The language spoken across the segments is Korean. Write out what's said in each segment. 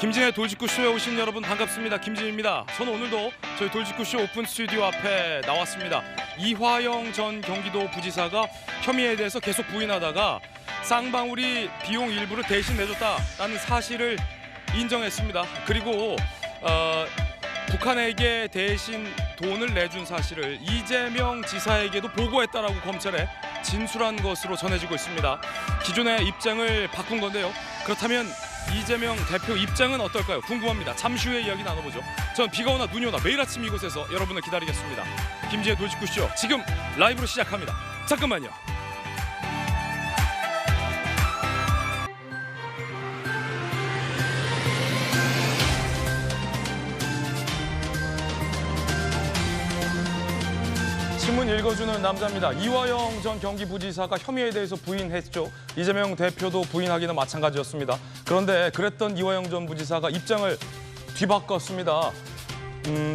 김진의 돌직구쇼에 오신 여러분 반갑습니다. 김진입니다. 저는 오늘도 저희 돌직구쇼 오픈 스튜디오 앞에 나왔습니다. 이화영 전 경기도 부지사가 혐의에 대해서 계속 부인하다가 쌍방울이 비용 일부를 대신 내줬다라는 사실을 인정했습니다. 그리고 북한에게 대신 돈을 내준 사실을 이재명 지사에게도 보고했다라고 검찰에 진술한 것으로 전해지고 있습니다. 기존의 입장을 바꾼 건데요. 그렇다면 이재명 대표 입장은 어떨까요? 궁금합니다. 잠시 후에 이야기 나눠보죠. 전 비가 오나 눈이 오나 매일 아침 이곳에서 여러분을 기다리겠습니다. 김지의 돌직구쇼 지금 라이브로 시작합니다. 잠깐만요. 신문 읽어주는 남자입니다. 이화영 전 경기부지사가 혐의에 대해서 부인했죠. 이재명 대표도 부인하기는 마찬가지였습니다. 그런데 그랬던 이화영 전 부지사가 입장을 뒤바꿨습니다.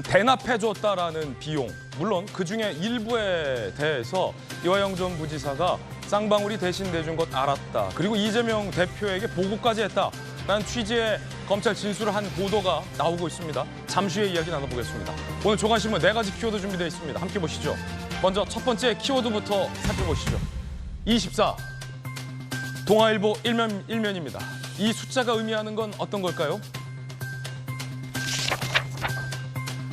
대납해줬다라는 비용, 물론 그중에 일부에 대해서 이화영 전 부지사가 쌍방울이 대신 내준 것 알았다. 그리고 이재명 대표에게 보고까지 했다라는 취지의 검찰 진술을 한 보도가 나오고 있습니다. 잠시 후에 이야기 나눠보겠습니다. 오늘 조간신문 4가지 키워드 준비되어 있습니다. 함께 보시죠. 먼저 첫 번째 키워드부터 살펴보시죠. 24, 동아일보 일면입니다. 이 숫자가 의미하는 건 어떤 걸까요?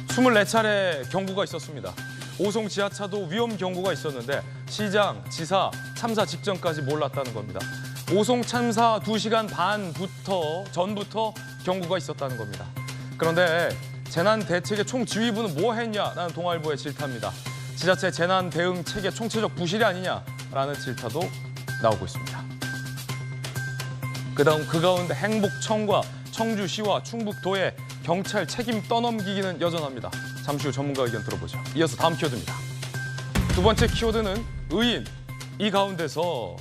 24차례 경고가 있었습니다. 오송 지하차도 위험 경고가 있었는데 시장, 지사 참사 직전까지 몰랐다는 겁니다. 오송 참사 2시간 반 전부터 경고가 있었다는 겁니다. 그런데 재난대책의 총지휘부는 뭐 했냐라는 동아일보의 질타입니다. 지자체 재난 대응 체계 총체적 부실이 아니냐라는 질타도 나오고 있습니다. 그 가운데 행복청과 청주시와 충북도의 경찰 책임 떠넘기기는 여전합니다. 잠시 후 전문가 의견 들어보죠. 이어서 다음 키워드입니다. 두 번째 키워드는 의인. 이 가운데서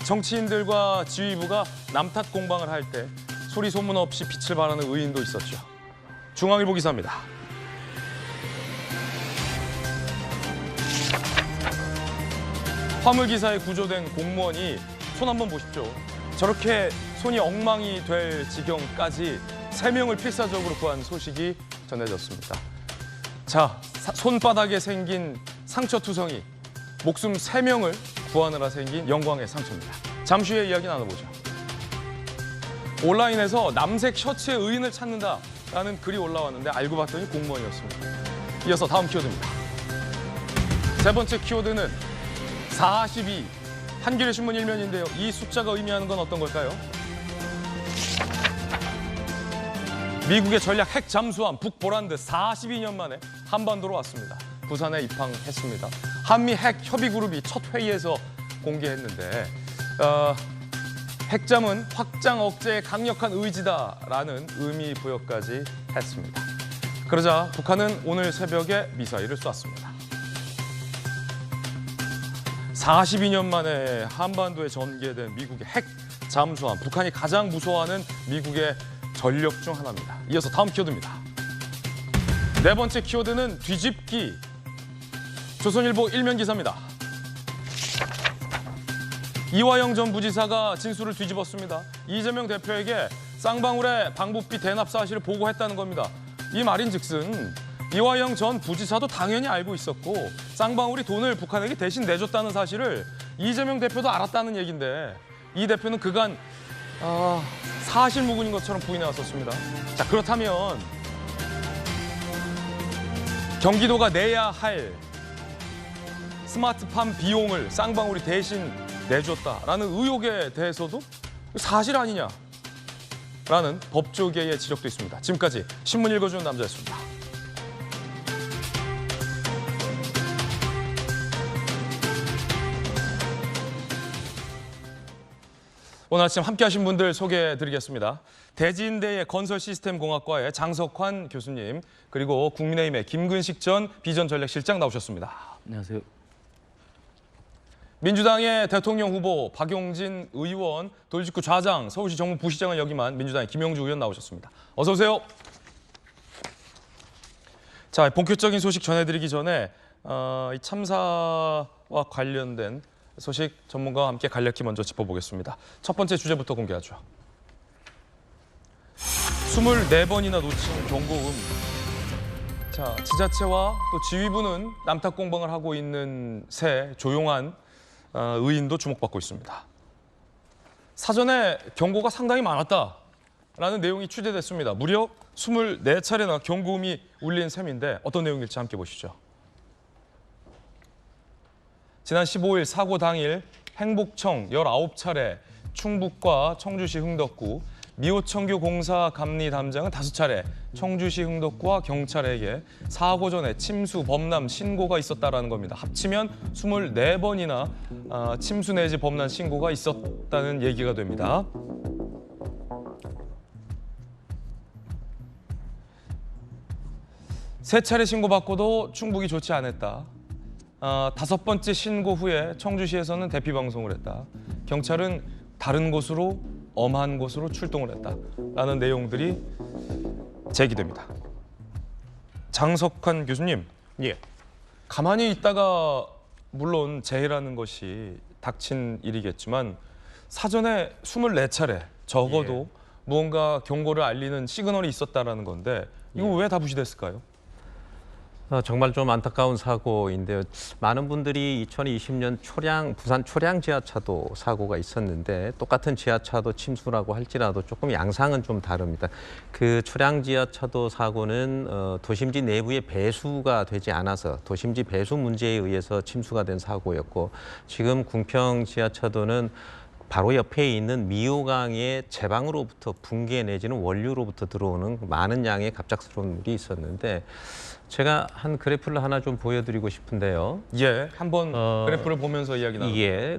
정치인들과 지휘부가 남탓 공방을 할 때 소리 소문 없이 빛을 발하는 의인도 있었죠. 중앙일보 기사입니다. 화물기사에 구조된 공무원이 손 한번 보십시오. 저렇게 손이 엉망이 될 지경까지 3명을 필사적으로 구한 소식이 전해졌습니다. 자, 손바닥에 생긴 상처투성이, 목숨 3명을 구하느라 생긴 영광의 상처입니다. 잠시 후에 이야기 나눠보죠. 온라인에서 남색 셔츠의 의인을 찾는다라는 글이 올라왔는데 알고 봤더니 공무원이었습니다. 이어서 다음 키워드입니다. 세 번째 키워드는 42, 한겨레 신문 일면인데요. 이 숫자가 의미하는 건 어떤 걸까요? 미국의 전략 핵 잠수함 북보란드 42년 만에 한반도로 왔습니다. 부산에 입항했습니다. 한미 핵 협의 그룹이 첫 회의에서 공개했는데 핵잠은 확장 억제의 강력한 의지다라는 의미 부여까지 했습니다. 그러자 북한은 오늘 새벽에 미사일을 쐈습니다. 42년 만에 한반도에 전개된 미국의 핵 잠수함, 북한이 가장 무서워하는 미국의 전력 중 하나입니다. 이어서 다음 키워드입니다. 네 번째 키워드는 뒤집기. 조선일보 일면 기사입니다. 이화영 전 부지사가 진술을 뒤집었습니다. 이재명 대표에게 쌍방울의 방북비 대납 사실을 보고했다는 겁니다. 이 말인즉슨 이화영 전 부지사도 당연히 알고 있었고 쌍방울이 돈을 북한에게 대신 내줬다는 사실을 이재명 대표도 알았다는 얘기인데 이 대표는 그간 사실무근인 것처럼 부인해 왔었습니다. 자, 그렇다면 경기도가 내야 할 스마트팜 비용을 쌍방울이 대신 내줬다라는 의혹에 대해서도 사실 아니냐라는 법조계의 지적도 있습니다. 지금까지 신문 읽어주는 남자였습니다. 오늘 아침 함께하신 분들 소개해드리겠습니다. 대진대의 건설시스템공학과의 장석환 교수님, 그리고 국민의힘의 김근식 전 비전전략실장 나오셨습니다. 안녕하세요. 민주당의 대통령 후보 박용진 의원, 돌직구 좌장, 서울시 정무 부시장을 역임한 민주당의 김영주 의원 나오셨습니다. 어서 오세요. 자, 본격적인 소식 전해드리기 전에 이 참사와 관련된 소식 전문가와 함께 간략히 먼저 짚어보겠습니다. 첫 번째 주제부터 공개하죠. 24번이나 놓친 경고음. 자, 지자체와 또 지휘부는 남탓 공방을 하고 있는 새 조용한 의인도 주목받고 있습니다. 사전에 경고가 상당히 많았다라는 내용이 취재됐습니다. 무려 24차례나 경고음이 울린 셈인데 어떤 내용일지 함께 보시죠. 지난 15일 사고 당일 행복청 19차례, 충북과 청주시 흥덕구, 미호청교 공사 감리 담장은 5차례, 청주시 흥덕구와 경찰에게 사고 전에 침수, 범람 신고가 있었다라는 겁니다. 합치면 24번이나 침수 내지 범람 신고가 있었다는 얘기가 됩니다. 세 차례 신고받고도 충북이 좋지 않았다. 5번째 신고 후에 청주시에서는 대피 방송을 했다. 경찰은 다른 곳으로 엄한 곳으로 출동을 했다라는 내용들이 제기됩니다. 장석환 교수님, 예. 가만히 있다가 물론 재해라는 것이 닥친 일이겠지만 사전에 24차례 적어도 무언가 경고를 알리는 시그널이 있었다라는 건데 이거 왜 다 무시됐을까요? 정말 좀 안타까운 사고인데요. 많은 분들이 2020년 부산 초량 지하차도 사고가 있었는데 똑같은 지하차도 침수라고 할지라도 조금 양상은 좀 다릅니다. 그 초량 지하차도 사고는 도심지 내부에 배수가 되지 않아서 도심지 배수 문제에 의해서 침수가 된 사고였고, 지금 궁평 지하차도는 바로 옆에 있는 미호강의 제방으로부터 붕괴 내지는 원류로부터 들어오는 많은 양의 갑작스러운 물이 있었는데, 제가 한 그래프를 하나 좀 보여드리고 싶은데요. 예, 한번 그래프를 보면서 이야기 나눠. 예,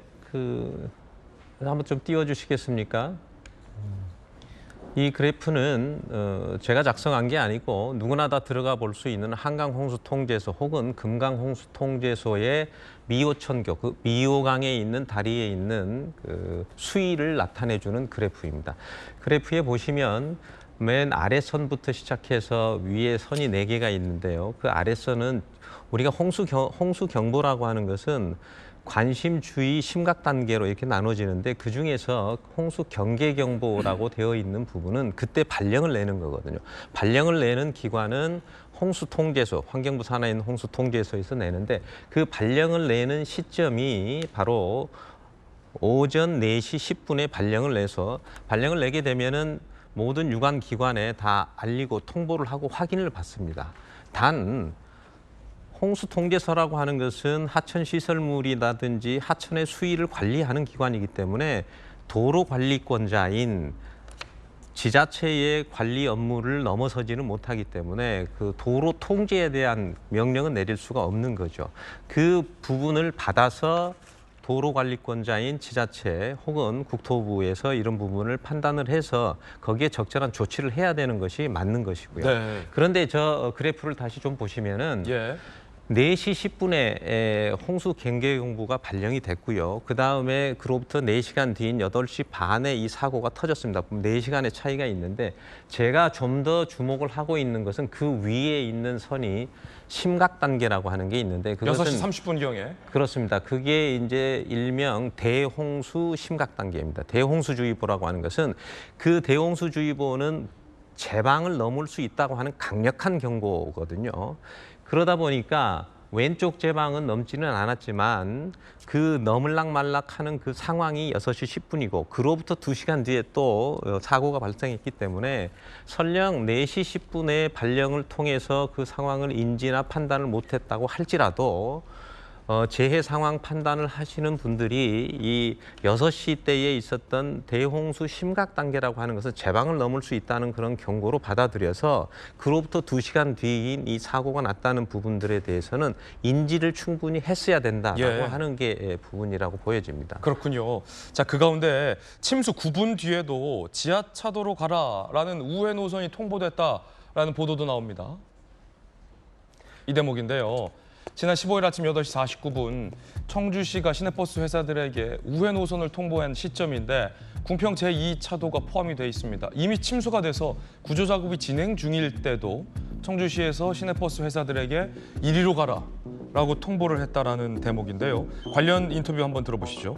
한번 좀 띄워주시겠습니까? 이 그래프는 제가 작성한 게 아니고 누구나 다 들어가 볼 수 있는 한강홍수통제소 혹은 금강홍수통제소의 미호천교, 그 미호강에 있는 다리에 있는 그 수위를 나타내주는 그래프입니다. 그래프에 보시면 맨 아래선부터 시작해서 위에 선이 4개가 있는데요. 그 아래선은 우리가 홍수경보라고 하는 것은 관심, 주의, 심각 단계로 이렇게 나눠지는데, 그중에서 홍수경계경보라고 되어 있는 부분은 그때 발령을 내는 거거든요. 발령을 내는 기관은 홍수통제소, 환경부 산하에 있는 홍수통제소에서 내는데, 그 발령을 내는 시점이 바로 오전 4시 10분에 발령을 내서, 발령을 내게 되면은 모든 유관 기관에 다 알리고 통보를 하고 확인을 받습니다. 단 홍수통제소라고 하는 것은 하천 시설물이라든지 하천의 수위를 관리하는 기관이기 때문에 도로관리권자인 지자체의 관리 업무를 넘어서지는 못하기 때문에 그 도로 통제에 대한 명령은 내릴 수가 없는 거죠. 그 부분을 받아서 도로관리권자인 지자체 혹은 국토부에서 이런 부분을 판단을 해서 거기에 적절한 조치를 해야 되는 것이 맞는 것이고요. 네. 그런데 저 그래프를 다시 좀 보시면은 4시 10분에 홍수 경계 경보가 발령이 됐고요. 그다음에 그로부터 4시간 뒤인 8시 반에 이 사고가 터졌습니다. 4시간의 차이가 있는데, 제가 좀 더 주목을 하고 있는 것은 그 위에 있는 선이 심각 단계라고 하는 게 있는데, 그것은 6시 30분경에 그렇습니다. 그게 이제 일명 대홍수 심각 단계입니다. 대홍수주의보라고 하는 것은 그 대홍수주의보는 제방을 넘을 수 있다고 하는 강력한 경고거든요. 그러다 보니까 왼쪽 제방은 넘지는 않았지만 그 넘을락 말락하는 그 상황이 6시 10분이고 그로부터 2시간 뒤에 또 사고가 발생했기 때문에 설령 4시 10분에 발령을 통해서 그 상황을 인지나 판단을 못했다고 할지라도 재해 상황 판단을 하시는 분들이 이 6시 때에 있었던 대홍수 심각 단계라고 하는 것은 제방을 넘을 수 있다는 그런 경고로 받아들여서 그로부터 2시간 뒤인 이 사고가 났다는 부분들에 대해서는 인지를 충분히 했어야 된다라고 하는 게 부분이라고 보여집니다. 그렇군요. 자, 그 가운데 침수 9분 뒤에도 지하차도로 가라라는 우회 노선이 통보됐다라는 보도도 나옵니다. 이 대목인데요. 지난 15일 아침 8시 49분 청주시가 시내버스 회사들에게 우회 노선을 통보한 시점인데 궁평 제2차도가 포함이 돼 있습니다. 이미 침수가 돼서 구조 작업이 진행 중일 때도 청주시에서 시내버스 회사들에게 이리로 가라라고 통보를 했다라는 대목인데요. 관련 인터뷰 한번 들어보시죠.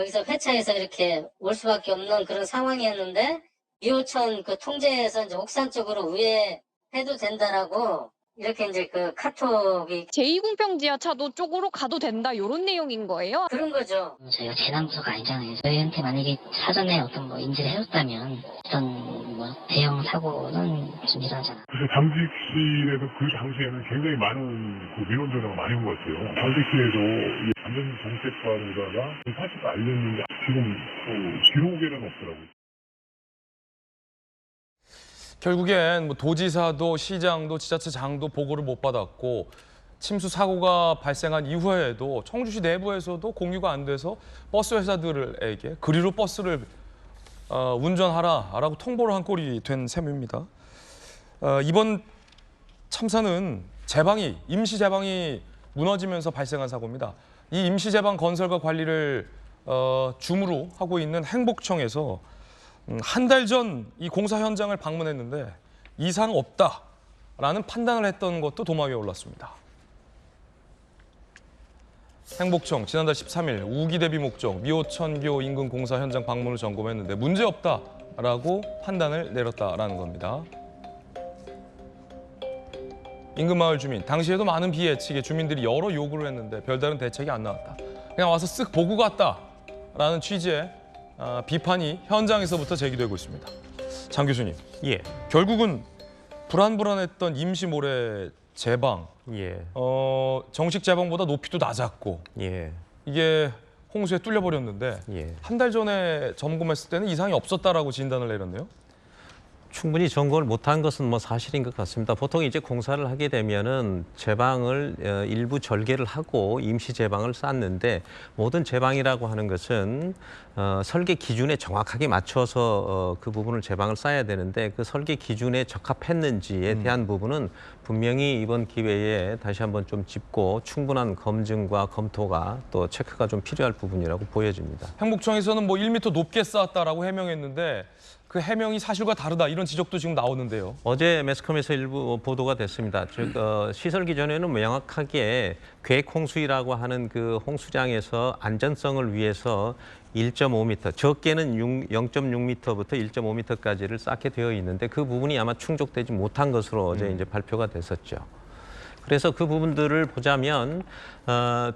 거기서 회차해서 이렇게 올 수밖에 없는 그런 상황이었는데 2호천 그 통제에서 이제 옥산 쪽으로 우회해도 된다라고 이렇게 이제 그 카톡이 제2공평지하차도 쪽으로 가도 된다 이런 내용인 거예요? 그런 거죠. 저희가 재난부서가 아니잖아요. 저희한테 만약에 사전에 어떤 뭐 인지를 해줬다면 어떤 뭐 대형 사고는 좀 일어나지 않아. 그래서 잠직실에도 그 당시에는 굉장히 많은 그 민원 전화가 많이 온 것 같아요. 잠직실에도 이 안전 정책과로다가 사실을 알렸는데 지금 기록에는 없더라고요. 결국엔 뭐 도지사도 시장도 지자체장도 보고를 못 받았고 침수 사고가 발생한 이후에도 청주시 내부에서도 공유가 안 돼서 버스 회사들에게 그리로 버스를 운전하라라고 통보를 한 꼴이 된 셈입니다. 이번 참사는 임시 제방이 무너지면서 발생한 사고입니다. 이 임시 제방 건설과 관리를 주무로 하고 있는 행복청에서 한 달 전 이 공사 현장을 방문했는데 이상 없다라는 판단을 했던 것도 도마 위에 올랐습니다. 행복청 지난달 13일 우기 대비 목적 미호천교 인근 공사 현장 방문을 점검했는데 문제 없다라고 판단을 내렸다라는 겁니다. 인근 마을 주민, 당시에도 많은 비 예측에 주민들이 여러 요구를 했는데 별다른 대책이 안 나왔다. 그냥 와서 쓱 보고 갔다라는 취지의 비판이 현장에서부터 제기되고 있습니다. 장 교수님, 예, 결국은 불안했던 임시 모래 제방, 예, 정식 제방보다 높이도 낮았고 예, 이게 홍수에 뚫려버렸는데 예. 한 달 전에 점검했을 때는 이상이 없었다라고 진단을 내렸네요. 충분히 점검을 못한 것은 뭐 사실인 것 같습니다. 보통 이제 공사를 하게 되면은 제방을 일부 절개를 하고 임시 제방을 쌓는데 모든 제방이라고 하는 것은 설계 기준에 정확하게 맞춰서 그 부분을 제방을 쌓아야 되는데 그 설계 기준에 적합했는지에 대한 부분은 분명히 이번 기회에 다시 한번 좀 짚고 충분한 검증과 검토가 또 체크가 좀 필요할 부분이라고 보여집니다. 행복청에서는 뭐 1m 높게 쌓았다라고 해명했는데 그 해명이 사실과 다르다 이런 지적도 지금 나오는데요. 어제 매스컴에서 일부 보도가 됐습니다. 즉 시설 기준에는 명확하게 계획 홍수이라고 하는 그 홍수장에서 안전성을 위해서 1.5m, 적게는 0.6m부터 1.5m까지를 쌓게 되어 있는데 그 부분이 아마 충족되지 못한 것으로 어제 이제 발표가 됐었죠. 그래서 그 부분들을 보자면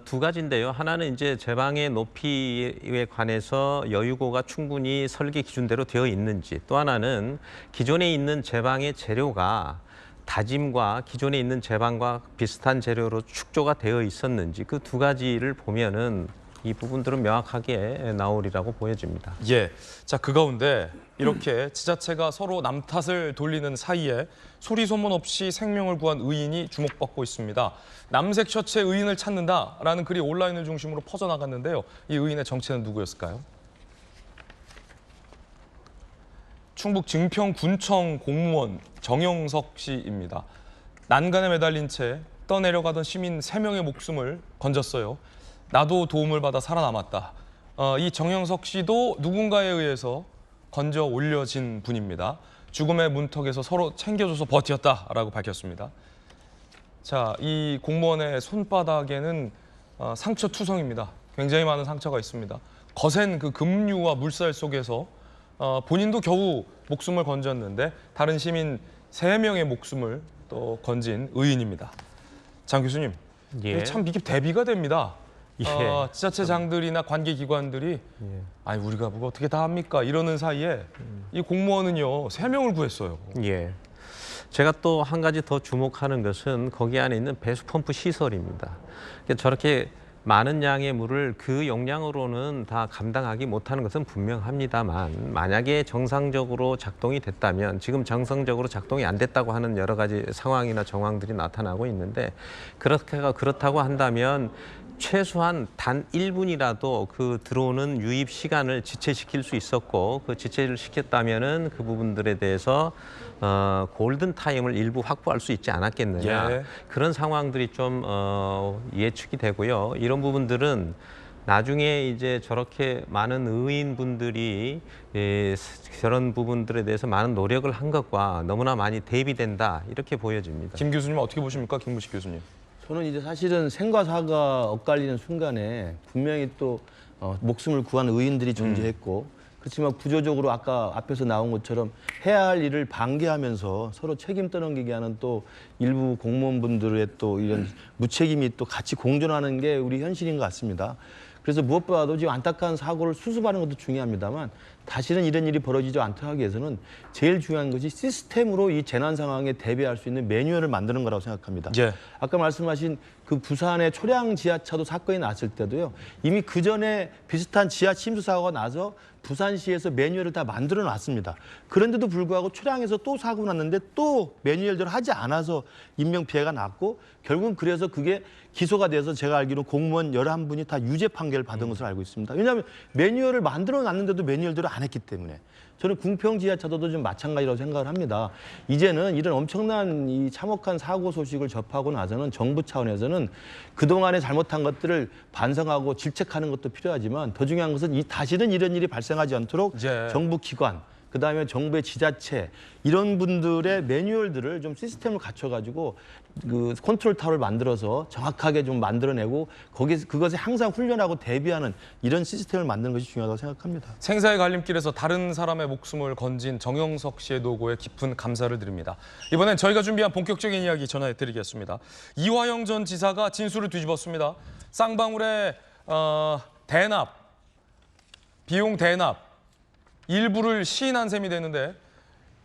두 가지인데요. 하나는 이제 제방의 높이에 관해서 여유고가 충분히 설계 기준대로 되어 있는지, 또 하나는 기존에 있는 제방의 재료가 다짐과 기존에 있는 제방과 비슷한 재료로 축조가 되어 있었는지 그 두 가지를 보면은 이 부분들은 명확하게 나오리라고 보여집니다. 예. 자, 그 가운데 이렇게 지자체가 서로 남 탓을 돌리는 사이에 소리 소문 없이 생명을 구한 의인이 주목받고 있습니다. 남색 셔츠의 의인을 찾는다라는 글이 온라인을 중심으로 퍼져나갔는데요. 이 의인의 정체는 누구였을까요? 충북 증평군청 공무원 정영석 씨입니다. 난간에 매달린 채 떠내려가던 시민 3명의 목숨을 건졌어요. 나도 도움을 받아 살아남았다. 이 정영석 씨도 누군가에 의해서 건져 올려진 분입니다. 죽음의 문턱에서 서로 챙겨줘서 버텼다라고 밝혔습니다. 자, 이 공무원의 손바닥에는 상처 투성입니다. 굉장히 많은 상처가 있습니다. 거센 그 급류와 물살 속에서 본인도 겨우 목숨을 건졌는데 다른 시민 3명의 목숨을 또 건진 의인입니다. 장 교수님, 예. 참 이게 대비가 됩니다. 예. 지자체장들이나 관계기관들이 예. 아니 우리가 뭐 어떻게 다 합니까? 이러는 사이에 이 공무원은요 3명을 구했어요. 예. 제가 또 한 가지 더 주목하는 것은 거기 안에 있는 배수 펌프 시설입니다. 그러니까 저렇게 많은 양의 물을 그 용량으로는 다 감당하기 못하는 것은 분명합니다만 만약에 정상적으로 작동이 됐다면 지금 정상적으로 작동이 안 됐다고 하는 여러 가지 상황이나 정황들이 나타나고 있는데 그렇다고 한다면 최소한 단 1분이라도 그 들어오는 유입 시간을 지체시킬 수 있었고 그 지체를 시켰다면은 그 부분들에 대해서 골든 타임을 일부 확보할 수 있지 않았겠느냐. 예. 그런 상황들이 좀 예측이 되고요. 이런 부분들은 나중에 이제 저렇게 많은 의인분들이 저런 부분들에 대해서 많은 노력을 한 것과 너무나 많이 대비된다 이렇게 보여집니다. 김 교수님 어떻게 보십니까? 김무식 교수님. 저는 이제 사실은 생과 사가 엇갈리는 순간에 분명히 또 목숨을 구한 의인들이 존재했고 그렇지만 구조적으로 아까 앞에서 나온 것처럼 해야 할 일을 방기하면서 서로 책임 떠넘기게 하는 또 일부 공무원분들의 또 이런 무책임이 또 같이 공존하는 게 우리 현실인 것 같습니다. 그래서 무엇보다도 지금 안타까운 사고를 수습하는 것도 중요합니다만 다시는 이런 일이 벌어지지 않도록 하기 위해서는 제일 중요한 것이 시스템으로 이 재난 상황에 대비할 수 있는 매뉴얼을 만드는 거라고 생각합니다. 예. 아까 말씀하신 그 부산의 초량 지하차도 사건이 났을 때도요. 이미 그 전에 비슷한 지하 침수 사고가 나서 부산시에서 매뉴얼을 다 만들어 놨습니다. 그런데도 불구하고 초량에서 또 사고 났는데 또 매뉴얼대로 하지 않아서 인명피해가 났고 결국은 그래서 그게 기소가 돼서 제가 알기로 공무원 11분이 다 유죄 판결을 받은 것으로 알고 있습니다. 왜냐하면 매뉴얼을 만들어 놨는데도 매뉴얼대로 안 했기 때문에. 저는 궁평 지하차도도 좀 마찬가지라고 생각을 합니다. 이제는 이런 엄청난 이 참혹한 사고 소식을 접하고 나서는 정부 차원에서는 그동안에 잘못한 것들을 반성하고 질책하는 것도 필요하지만 더 중요한 것은 다시는 이런 일이 발생하지 않도록 예. 정부 기관, 그다음에 정부의 지자체 이런 분들의 매뉴얼들을 좀 시스템을 갖춰가지고 그 컨트롤 타워를 만들어서 정확하게 좀 만들어내고 그것에 항상 훈련하고 대비하는 이런 시스템을 만드는 것이 중요하다고 생각합니다. 생사의 갈림길에서 다른 사람의 목숨을 건진 정영석 씨의 노고에 깊은 감사를 드립니다. 이번엔 저희가 준비한 본격적인 이야기 전해드리겠습니다. 이화영 전 지사가 진술을 뒤집었습니다. 쌍방울의 비용 대납 일부를 시인한 셈이 됐는데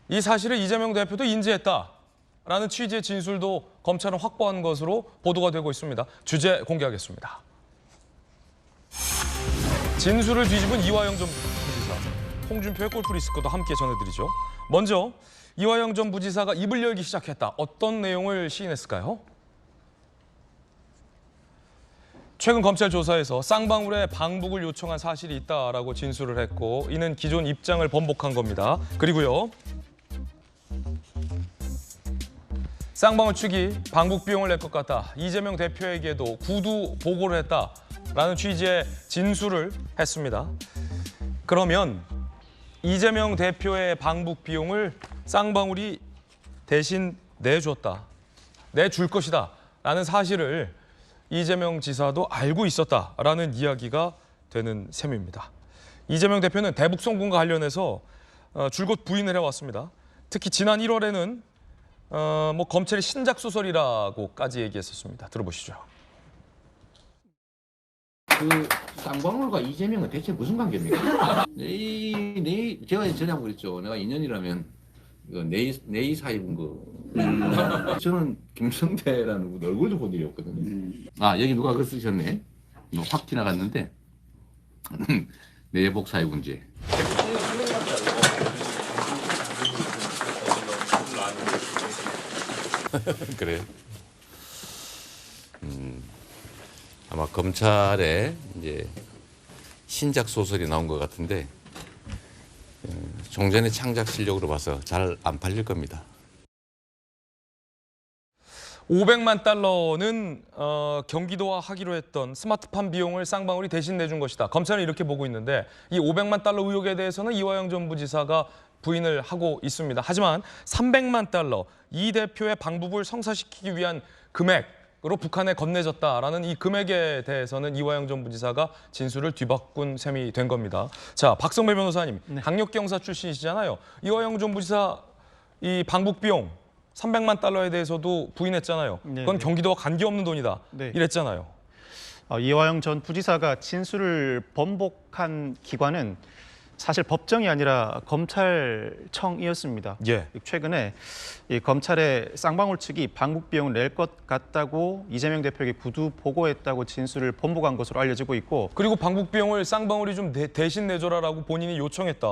이 사실을 이재명 대표도 인지했다라는 취지의 진술도 검찰은 확보한 것으로 보도가 되고 있습니다. 주제 공개하겠습니다. 진술을 뒤집은 이화영 전 부지사, 홍준표의 골프 리스크도 함께 전해드리죠. 먼저 이화영 전 부지사가 입을 열기 시작했다. 어떤 내용을 시인했을까요? 최근 검찰 조사에서 쌍방울에 방북을 요청한 사실이 있다라고 진술을 했고 이는 기존 입장을 번복한 겁니다. 그리고요. 쌍방울 측이 방북 비용을 낼 것 같다. 이재명 대표에게도 구두 보고를 했다라는 취지의 진술을 했습니다. 그러면 이재명 대표의 방북 비용을 쌍방울이 대신 내줄 것이다 라는 사실을 이재명 지사도 알고 있었다라는 이야기가 되는 셈입니다. 이재명 대표는 대북 송금과 관련해서 줄곧 부인을 해왔습니다. 특히 지난 1월에는 검찰이 신작 소설이라고까지 얘기했었습니다. 들어보시죠. 그 쌍방울과 이재명은 대체 무슨 관계입니까? 제가 전에 한번 그랬죠. 내가 인연이라면 내이 사입은 거. 저는 김성태라는 분 얼굴도 본 일이 없거든요. 아, 여기 누가 그 쓰셨네. 이거 확 지나갔는데. 내복 사입은지. 그래요. 아마 검찰에 이제 신작 소설이 나온 것 같은데 종전의 창작 실력으로 봐서 잘 안 팔릴 겁니다. 500만 달러는 경기도와 하기로 했던 스마트팜 비용을 쌍방울이 대신 내준 것이다. 검찰은 이렇게 보고 있는데 이 500만 달러 의혹에 대해서는 이화영 전 부지사가 부인을 하고 있습니다. 하지만 300만 달러, 이 대표의 방북을 성사시키기 위한 금액으로 북한에 건네졌다라는 이 금액에 대해서는 이화영 전 부지사가 진술을 뒤바꾼 셈이 된 겁니다. 자, 박성배 변호사님, 네. 강력경사 출신이시잖아요. 이화영 전 부지사 이 방북 비용 300만 달러에 대해서도 부인했잖아요. 그건 경기도와 관계없는 돈이다. 이랬잖아요. 이화영 전 부지사가 진술을 번복한 기관은 사실 법정이 아니라 검찰청이었습니다. 예. 최근에 이 검찰의 쌍방울 측이 방북 비용을 낼 것 같다고 이재명 대표에게 구두 보고했다고 진술을 번복한 것으로 알려지고 있고 그리고 방북 비용을 쌍방울이 좀 대신 내줘라라고 본인이 요청했다.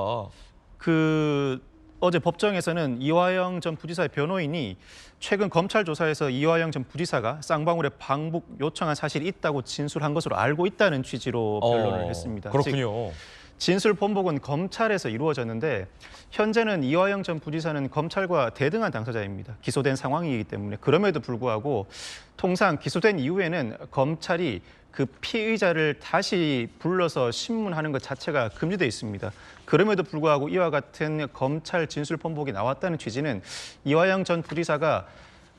어제 법정에서는 이화영 전 부지사의 변호인이 최근 검찰 조사에서 이화영 전 부지사가 쌍방울에 방북 요청한 사실이 있다고 진술한 것으로 알고 있다는 취지로 변론을 했습니다. 그렇군요. 진술 번복은 검찰에서 이루어졌는데 현재는 이화영 전 부지사는 검찰과 대등한 당사자입니다. 기소된 상황이기 때문에 그럼에도 불구하고 통상 기소된 이후에는 검찰이 그 피의자를 다시 불러서 신문하는 것 자체가 금지되어 있습니다. 그럼에도 불구하고 이와 같은 검찰 진술 번복이 나왔다는 취지는 이화영 전 부지사가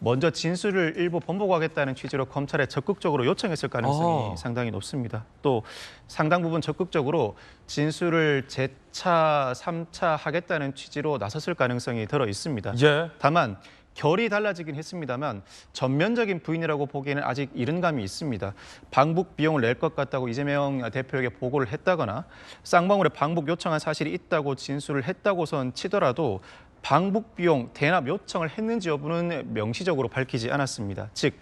먼저 진술을 일부 번복하겠다는 취지로 검찰에 적극적으로 요청했을 가능성이 아. 상당히 높습니다. 또 상당 부분 적극적으로 진술을 재차, 3차 하겠다는 취지로 나섰을 가능성이 들어 있습니다. 예. 다만 결이 달라지긴 했습니다만 전면적인 부인이라고 보기에는 아직 이른 감이 있습니다. 방북 비용을 낼 것 같다고 이재명 대표에게 보고를 했다거나 쌍방울에 방북 요청한 사실이 있다고 진술을 했다고선 치더라도 방북 비용 대납 요청을 했는지 여부는 명시적으로 밝히지 않았습니다. 즉,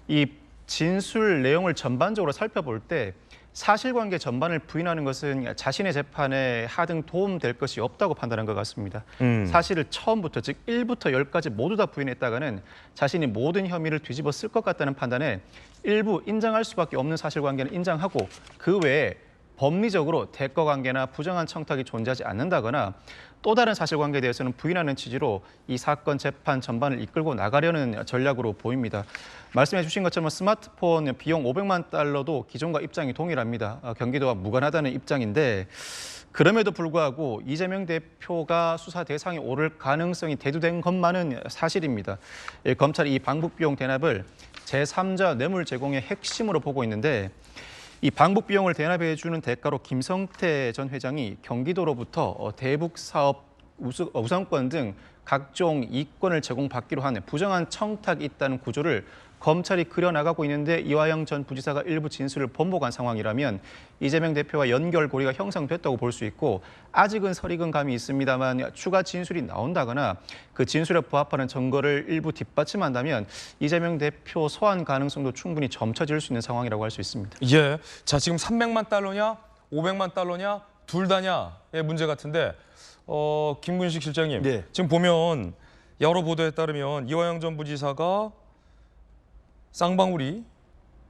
이 진술 내용을 전반적으로 살펴볼 때 사실관계 전반을 부인하는 것은 자신의 재판에 하등 도움될 것이 없다고 판단한 것 같습니다. 사실을 처음부터, 즉 1부터 10까지 모두 다 부인했다가는 자신이 모든 혐의를 뒤집어 쓸 것 같다는 판단에 일부 인정할 수밖에 없는 사실관계는 인정하고 그 외에 법리적으로 대가관계나 부정한 청탁이 존재하지 않는다거나 또 다른 사실관계에 대해서는 부인하는 취지로 이 사건 재판 전반을 이끌고 나가려는 전략으로 보입니다. 말씀해 주신 것처럼 스마트폰 비용 500만 달러도 기존과 입장이 동일합니다. 경기도와 무관하다는 입장인데 그럼에도 불구하고 이재명 대표가 수사 대상에 오를 가능성이 대두된 것만은 사실입니다. 검찰이 이 방북 비용 대납을 제3자 뇌물 제공의 핵심으로 보고 있는데 이 방북 비용을 대납해 주는 대가로 김성태 전 회장이 경기도로부터 대북 사업 우선권 등 각종 이권을 제공받기로 한 부정한 청탁이 있다는 구조를 검찰이 그려나가고 있는데 이화영 전 부지사가 일부 진술을 번복한 상황이라면 이재명 대표와 연결고리가 형성됐다고 볼 수 있고 아직은 설익은 감이 있습니다만 추가 진술이 나온다거나 그 진술에 부합하는 증거를 일부 뒷받침한다면 이재명 대표 소환 가능성도 충분히 점쳐질 수 있는 상황이라고 할 수 있습니다. 예. 자, 지금 300만 달러냐, 500만 달러냐, 둘 다냐의 문제 같은데 김근식 실장님, 네. 지금 보면 여러 보도에 따르면 이화영 전 부지사가 쌍방울이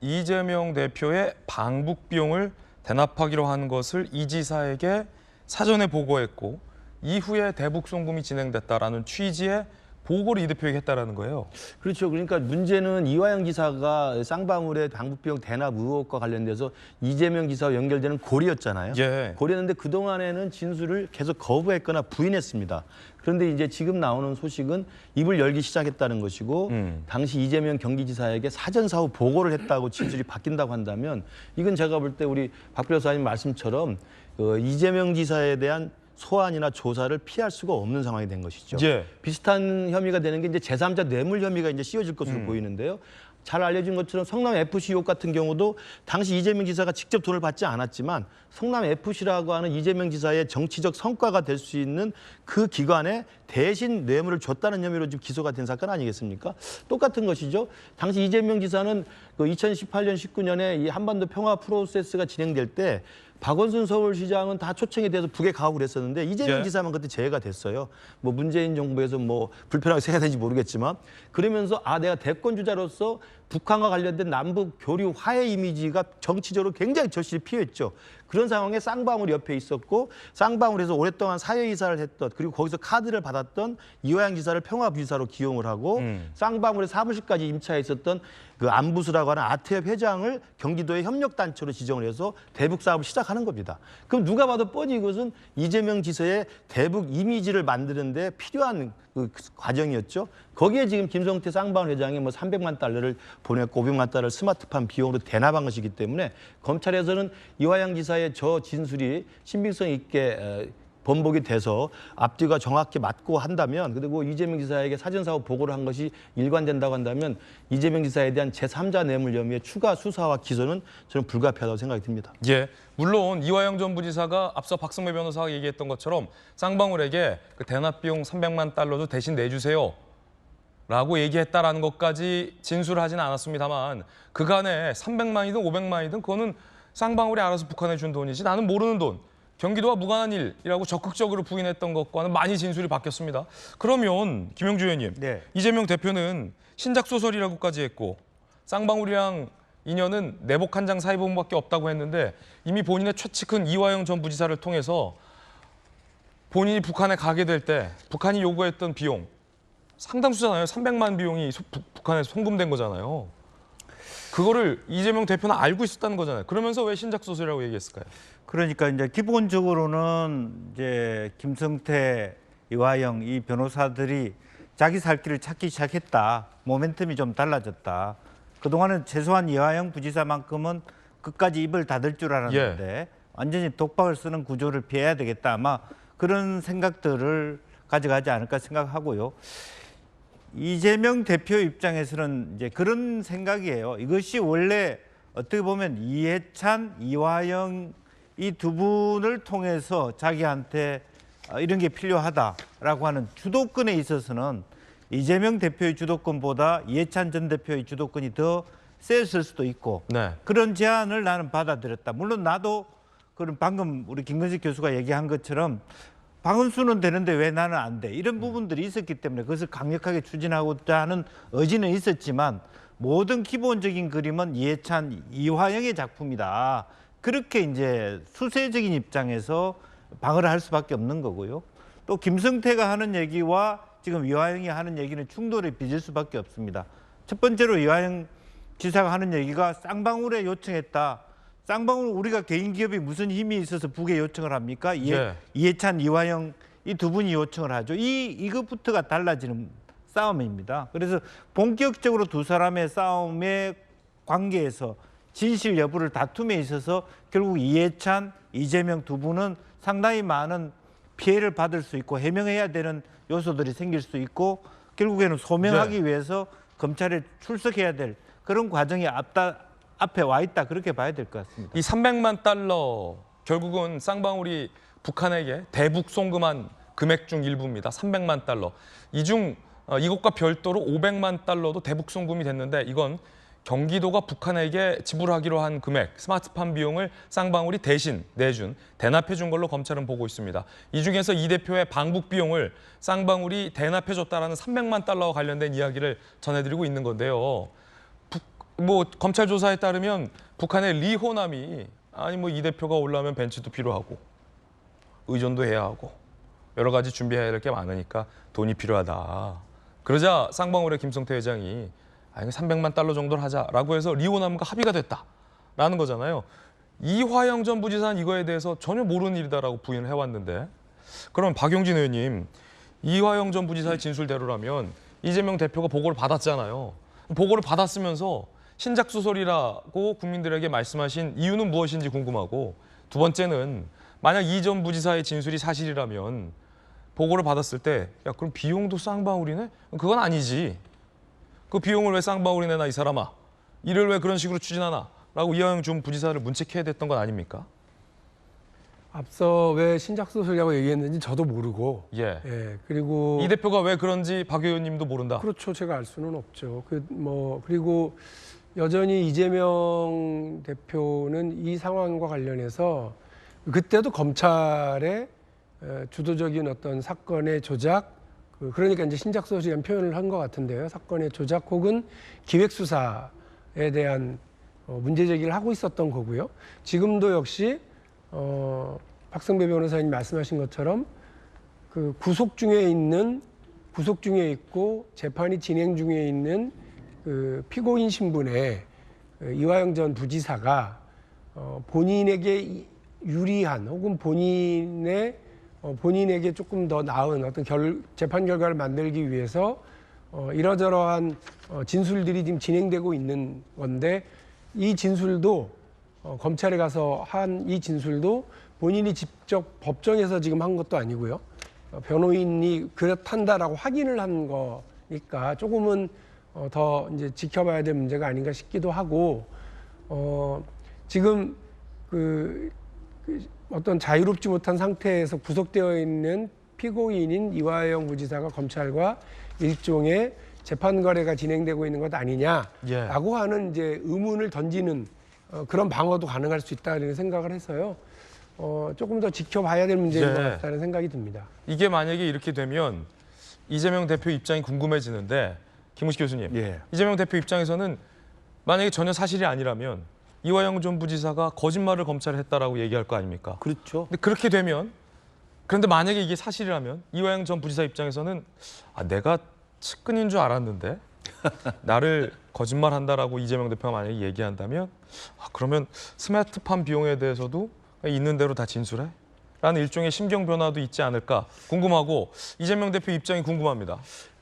이재명 대표의 방북 비용을 대납하기로 한 것을 이 지사에게 사전에 보고했고 이후에 대북 송금이 진행됐다라는 취지의 보고를 이 대표에게 했다라는 거예요. 그렇죠. 그러니까 문제는 이화영 지사가 쌍방울의 방북비용 대납 의혹과 관련돼서 이재명 지사와 연결되는 고리였잖아요. 예. 고리였는데 그동안에는 진술을 계속 거부했거나 부인했습니다. 그런데 이제 지금 나오는 소식은 입을 열기 시작했다는 것이고 당시 이재명 경기지사에게 사전사후 보고를 했다고 진술이 바뀐다고 한다면 이건 제가 볼 때 우리 박 변호사님 말씀처럼 이재명 지사에 대한 소환이나 조사를 피할 수가 없는 상황이 된 것이죠. 예. 비슷한 혐의가 되는 게 이제 제3자 뇌물 혐의가 이제 씌워질 것으로 보이는데요. 잘 알려진 것처럼 성남 FC 의혹 같은 경우도 당시 이재명 지사가 직접 돈을 받지 않았지만 성남 FC라고 하는 이재명 지사의 정치적 성과가 될 수 있는 그 기관에 대신 뇌물을 줬다는 혐의로 지금 기소가 된 사건 아니겠습니까? 똑같은 것이죠. 당시 이재명 지사는 그 2018년, 19년에 이 한반도 평화 프로세스가 진행될 때 박원순 서울시장은 다 초청이 돼서 북에 가고 그랬었는데 이재명 지사만 그때 제외가 됐어요. 뭐 문재인 정부에서 뭐 불편하게 생각하는지 모르겠지만 그러면서 내가 대권 주자로서 북한과 관련된 남북 교류 화해 이미지가 정치적으로 굉장히 절실히 필요했죠. 그런 상황에 쌍방울이 옆에 있었고 쌍방울에서 오랫동안 사회이사를 했던 그리고 거기서 카드를 받았던 이화영 지사를 평화부지사로 기용을 하고 쌍방울의 사무실까지 임차해 있었던 그 안부수라고 하는 아태협 회장을 경기도의 협력단체로 지정을 해서 대북 사업을 시작하는 겁니다. 그럼 누가 봐도 뻔히 이것은 이재명 지사의 대북 이미지를 만드는 데 필요한 그 과정이었죠. 거기에 지금 김성태 쌍방울 회장이 뭐 300만 달러를 보냈고 500만 달러를 스마트폰 비용으로 대납한 것이기 때문에 검찰에서는 이화영 지사의 저 진술이 신빙성 있게 번복이 돼서 앞뒤가 정확히 맞고 한다면 그리고 이재명 지사에게 사전사후 보고를 한 것이 일관된다고 한다면 이재명 지사에 대한 제3자 뇌물 혐의의 추가 수사와 기소는 저는 불가피하다고 생각이 듭니다. 예, 물론 이화영 전 부지사가 앞서 박승배 변호사가 얘기했던 것처럼 쌍방울에게 그 대납 비용 300만 달러도 대신 내주세요 라고 얘기했다라는 것까지 진술하지는 않았습니다만 그간에 300만이든 500만이든 그거는 쌍방울이 알아서 북한에 준 돈이지 나는 모르는 돈. 경기도와 무관한 일이라고 적극적으로 부인했던 것과는 많이 진술이 바뀌었습니다. 그러면 김영주 의원님, 네. 이재명 대표는 신작 소설이라고까지 했고 쌍방울이랑 인연은 내복 한 장 사이 부분밖에 없다고 했는데 이미 본인의 최측근 이화영 전 부지사를 통해서 본인이 북한에 가게 될 때 북한이 요구했던 비용 상당수잖아요. 300만 비용이 북한에 송금된 거잖아요. 그거를 이재명 대표는 알고 있었다는 거잖아요. 그러면서 왜 신작 소설이라고 얘기했을까요? 그러니까 이제 기본적으로는 이제 김성태, 이화영 이 변호사들이 자기 살 길을 찾기 시작했다. 모멘텀이 좀 달라졌다. 그동안은 최소한 이화영 부지사만큼은 끝까지 입을 닫을 줄 알았는데 완전히 독박을 쓰는 구조를 피해야 되겠다. 아마 그런 생각들을 가져가지 않을까 생각하고요. 이재명 대표 입장에서는 이제 그런 생각이에요. 이것이 원래 어떻게 보면 이해찬, 이화영 이 두 분을 통해서 자기한테 이런 게 필요하다라고 하는 주도권에 있어서는 이재명 대표의 주도권보다 이해찬 전 대표의 주도권이 더 셌을 수도 있고 그런 제안을 나는 받아들였다. 물론 나도 그런 방금 우리 김근식 교수가 얘기한 것처럼 박은수는 되는데 왜 나는 안 돼? 이런 부분들이 있었기 때문에 그것을 강력하게 추진하고자 하는 의지는 있었지만 모든 기본적인 그림은 이해찬, 이화영의 작품이다. 그렇게 이제 수세적인 입장에서 방어를 할 수밖에 없는 거고요. 또 김성태가 하는 얘기와 지금 이화영이 하는 얘기는 충돌을 빚을 수밖에 없습니다. 첫 번째로 이화영 지사가 하는 얘기가 쌍방울에 요청했다. 쌍방울 우리가 개인 기업이 무슨 힘이 있어서 북에 요청을 합니까? 이해찬, 이화영 이 두 분이 요청을 하죠. 이것부터가 달라지는 싸움입니다. 그래서 본격적으로 두 사람의 싸움의 관계에서 진실 여부를 다툼에 있어서 결국 이해찬, 이재명 두 분은 상당히 많은 피해를 받을 수 있고 해명해야 되는 요소들이 생길 수 있고 결국에는 소명하기 위해서 검찰에 출석해야 될 그런 과정이 앞에 와 있다 그렇게 봐야 될 것 같습니다. 이 300만 달러 결국은 쌍방울이 북한에게 대북 송금한 금액 중 일부입니다. 300만 달러. 이 중 이것과 별도로 500만 달러도 대북 송금이 됐는데 이건 경기도가 북한에게 지불하기로 한 금액, 스마트팜 비용을 쌍방울이 대신 내준, 대납해 준 걸로 검찰은 보고 있습니다. 이 중에서 이 대표의 방북 비용을 쌍방울이 대납해 줬다라는 300만 달러와 관련된 이야기를 전해드리고 있는 건데요. 검찰 조사에 따르면 북한의 리호남이 이 대표가 올라오면 벤츠도 필요하고 의전도 해야 하고 여러 가지 준비해야 될 게 많으니까 돈이 필요하다. 그러자 쌍방울의 김성태 회장이 300만 달러 정도를 하자라고 해서 리호남과 합의가 됐다라는 거잖아요. 이화영 전 부지사는 이거에 대해서 전혀 모르는 일이다라고 부인을 해왔는데 그럼 박용진 의원님, 이화영 전 부지사의 진술대로라면 이재명 대표가 보고를 받았잖아요. 보고를 받았으면서 신작 소설이라고 국민들에게 말씀하신 이유는 무엇인지 궁금하고 두 번째는 만약 이 전 부지사의 진술이 사실이라면 보고를 받았을 때 그럼 비용도 쌍방울이네? 그건 아니지. 그 비용을 왜 쌍방울이 내나 이 사람아? 일을 왜 그런 식으로 추진하나? 라고 이화영 전 부지사를 문책해야 됐던 건 아닙니까? 앞서 왜 신작소설이라고 얘기했는지 저도 모르고 그리고 이 대표가 왜 그런지 박 의원님도 모른다. 그렇죠. 제가 알 수는 없죠. 그리고 여전히 이재명 대표는 이 상황과 관련해서 그때도 검찰의 주도적인 어떤 사건의 조작, 그러니까 이제 신작소설이라는 표현을 한 것 같은데요. 사건의 조작 혹은 기획수사에 대한 문제 제기를 하고 있었던 거고요. 지금도 역시 박성배 변호사님 말씀하신 것처럼 그 구속 중에 있고 재판이 진행 중에 있는 그 피고인 신분의 이화영 전 부지사가 본인에게 유리한 혹은 본인에게 조금 더 나은 어떤 재판 결과를 만들기 위해서 이러저러한 진술들이 지금 진행되고 있는 건데 이 진술도 검찰에 가서 한 이 진술도 본인이 직접 법정에서 지금 한 것도 아니고요. 변호인이 그렇단다라고 확인을 한 거니까 조금은 더 이제 지켜봐야 될 문제가 아닌가 싶기도 하고 지금 어떤 자유롭지 못한 상태에서 구속되어 있는 피고인인 이화영 부지사가 검찰과 일종의 재판 거래가 진행되고 있는 것 아니냐라고 하는 이제 의문을 던지는 그런 방어도 가능할 수 있다는 생각을 해서요. 조금 더 지켜봐야 될 문제인 것 같다는 생각이 듭니다. 이게 만약에 이렇게 되면 이재명 대표 입장이 궁금해지는데 김우식 교수님, 이재명 대표 입장에서는 만약에 전혀 사실이 아니라면 이화영 전 부지사가 거짓말을 검찰에 했다라고 얘기할 거 아닙니까? 그렇죠. 근데 그렇게 되면 그런데 만약에 이게 사실이라면 이화영 전 부지사 입장에서는 내가 측근인 줄 알았는데 나를 거짓말한다라고 이재명 대표가 만약에 얘기한다면 그러면 스마트팜 비용에 대해서도 있는 대로 다 진술해? 라는 일종의 심경 변화도 있지 않을까 궁금하고 이재명 대표 입장이 궁금합니다.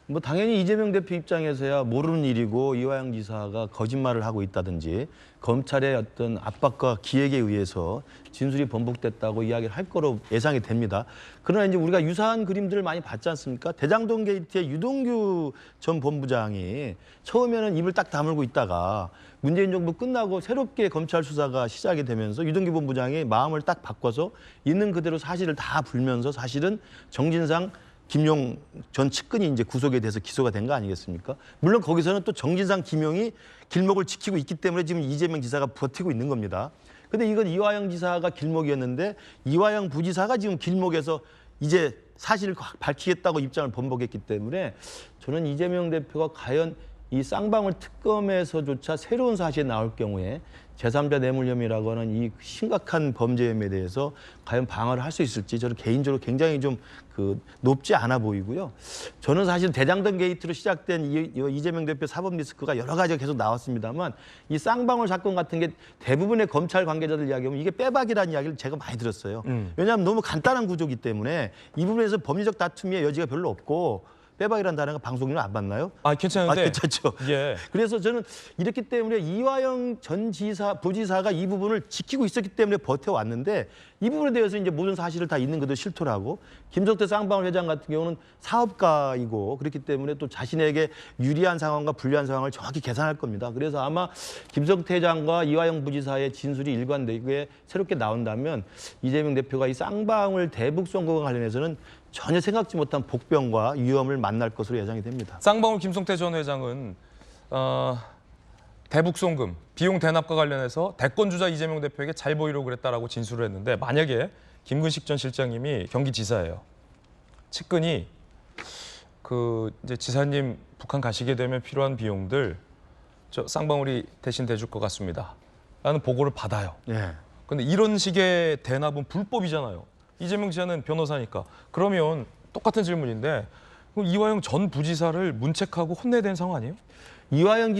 뭐 당연히 이재명 대표 입장에서야 모르는 일이고 이화영 지사가 거짓말을 하고 있다든지 검찰의 어떤 압박과 기획에 의해서 진술이 번복됐다고 이야기를 할 거로 예상이 됩니다. 그러나 이제 우리가 유사한 그림들을 많이 봤지 않습니까? 대장동 게이트의 유동규 전 본부장이 처음에는 입을 딱 다물고 있다가 문재인 정부 끝나고 새롭게 검찰 수사가 시작이 되면서 유동규 본부장이 마음을 딱 바꿔서 있는 그대로 사실을 다 불면서 사실은 정진상 김용 전 측근이 이제 구속에 대해서 기소가 된 거 아니겠습니까? 물론 거기서는 또 정진상, 김용이 길목을 지키고 있기 때문에 지금 이재명 지사가 버티고 있는 겁니다. 근데 이건 이화영 지사가 길목이었는데 이화영 부지사가 지금 길목에서 이제 사실을 밝히겠다고 입장을 번복했기 때문에 저는 이재명 대표가 과연 이 쌍방울 특검에서조차 새로운 사실이 나올 경우에 제3자 뇌물 혐의라고 하는 이 심각한 범죄 혐의에 대해서 과연 방어를 할 수 있을지 저는 개인적으로 굉장히 좀 높지 않아 보이고요. 저는 사실 대장동 게이트로 시작된 이재명 대표 사법 리스크가 여러 가지가 계속 나왔습니다만 이 쌍방울 사건 같은 게 대부분의 검찰 관계자들 이야기하면 이게 빼박이라는 이야기를 제가 많이 들었어요. 왜냐하면 너무 간단한 구조이기 때문에 이 부분에서 법리적 다툼의 여지가 별로 없고 빼박이라는 단어가 방송용은 안 맞나요? 아, 괜찮은데. 괜찮죠. 예. 그래서 저는 이렇기 때문에 이화영 전 부지사가 이 부분을 지키고 있었기 때문에 버텨왔는데 이 부분에 대해서 이제 모든 사실을 다 있는 그대로 실토를 하고 김성태 쌍방울 회장 같은 경우는 사업가이고 그렇기 때문에 또 자신에게 유리한 상황과 불리한 상황을 정확히 계산할 겁니다. 그래서 아마 김성태 회장과 이화영 부지사의 진술이 일관되게 새롭게 나온다면 이재명 대표가 이 쌍방울 대북 송금과 관련해서는 전혀 생각지 못한 복병과 위험을 만날 것으로 예상이 됩니다. 쌍방울 김성태 전 회장은 대북 송금, 비용 대납과 관련해서 대권주자 이재명 대표에게 잘 보이려고 그랬다라고 진술을 했는데 만약에 김근식 전 실장님이 경기지사예요. 측근이 이제 지사님 북한 가시게 되면 필요한 비용들 저 쌍방울이 대신 대줄 것 같습니다. 라는 보고를 받아요. 그런데 이런 식의 대납은 불법이잖아요. 이재명 지사는 변호사니까. 그러면 똑같은 질문인데 그럼 이화영 전 부지사를 문책하고 혼내야 되는 상황 아니에요? 이화영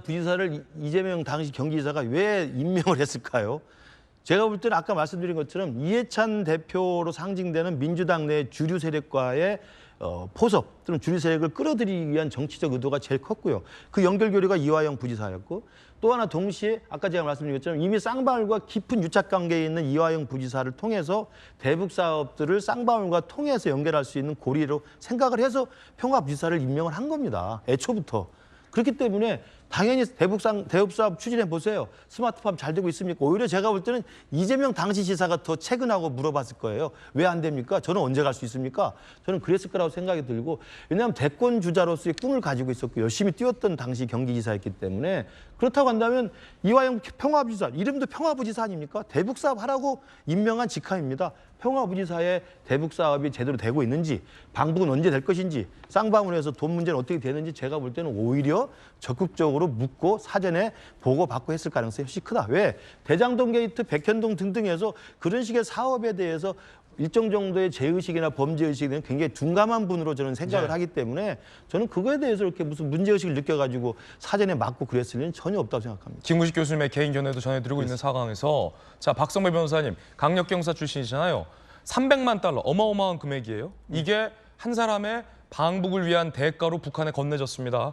부지사를 이재명 당시 경기지사가 왜 임명을 했을까요? 제가 볼 때는 아까 말씀드린 것처럼 이해찬 대표로 상징되는 민주당 내 주류 세력과의 포섭 또는 주류 세력을 끌어들이기 위한 정치적 의도가 제일 컸고요. 그 연결고리가 이화영 부지사였고 또 하나 동시에 아까 제가 말씀드린 것처럼 이미 쌍방울과 깊은 유착 관계에 있는 이화영 부지사를 통해서 대북 사업들을 쌍방울과 통해서 연결할 수 있는 고리로 생각을 해서 평화부지사를 임명을 한 겁니다. 애초부터. 그렇기 때문에 당연히 대북 사업 추진해 보세요. 스마트팜 잘 되고 있습니까? 오히려 제가 볼 때는 이재명 당시 지사가 더 퇴근하고 물어봤을 거예요. 왜 안 됩니까? 저는 언제 갈 수 있습니까? 저는 그랬을 거라고 생각이 들고 왜냐하면 대권 주자로서의 꿈을 가지고 있었고 열심히 뛰었던 당시 경기지사였기 때문에 그렇다고 한다면 이화영 평화부지사, 이름도 평화부지사 아닙니까? 대북 사업 하라고 임명한 직함입니다. 평화부지사의 대북 사업이 제대로 되고 있는지, 방북은 언제 될 것인지, 쌍방울에서 돈 문제는 어떻게 되는지 제가 볼 때는 오히려 적극적으로 묻고 사전에 보고받고 했을 가능성이 훨씬 크다. 왜? 대장동 게이트, 백현동 등등해서 그런 식의 사업에 대해서 일정 정도의 죄의식이나 범죄의식에 대한 굉장히 둔감한 분으로 저는 생각을 하기 때문에 저는 그거에 대해서 이렇게 무슨 문제의식을 느껴가지고 사전에 맞고 그랬을 리는 전혀 없다고 생각합니다. 김구식 교수님의 개인 견해도 전해드리고 있는 상황에서 자, 박성배 변호사님 강력경사 출신이잖아요. 300만 달러 어마어마한 금액이에요. 이게 한 사람의 방북을 위한 대가로 북한에 건네졌습니다.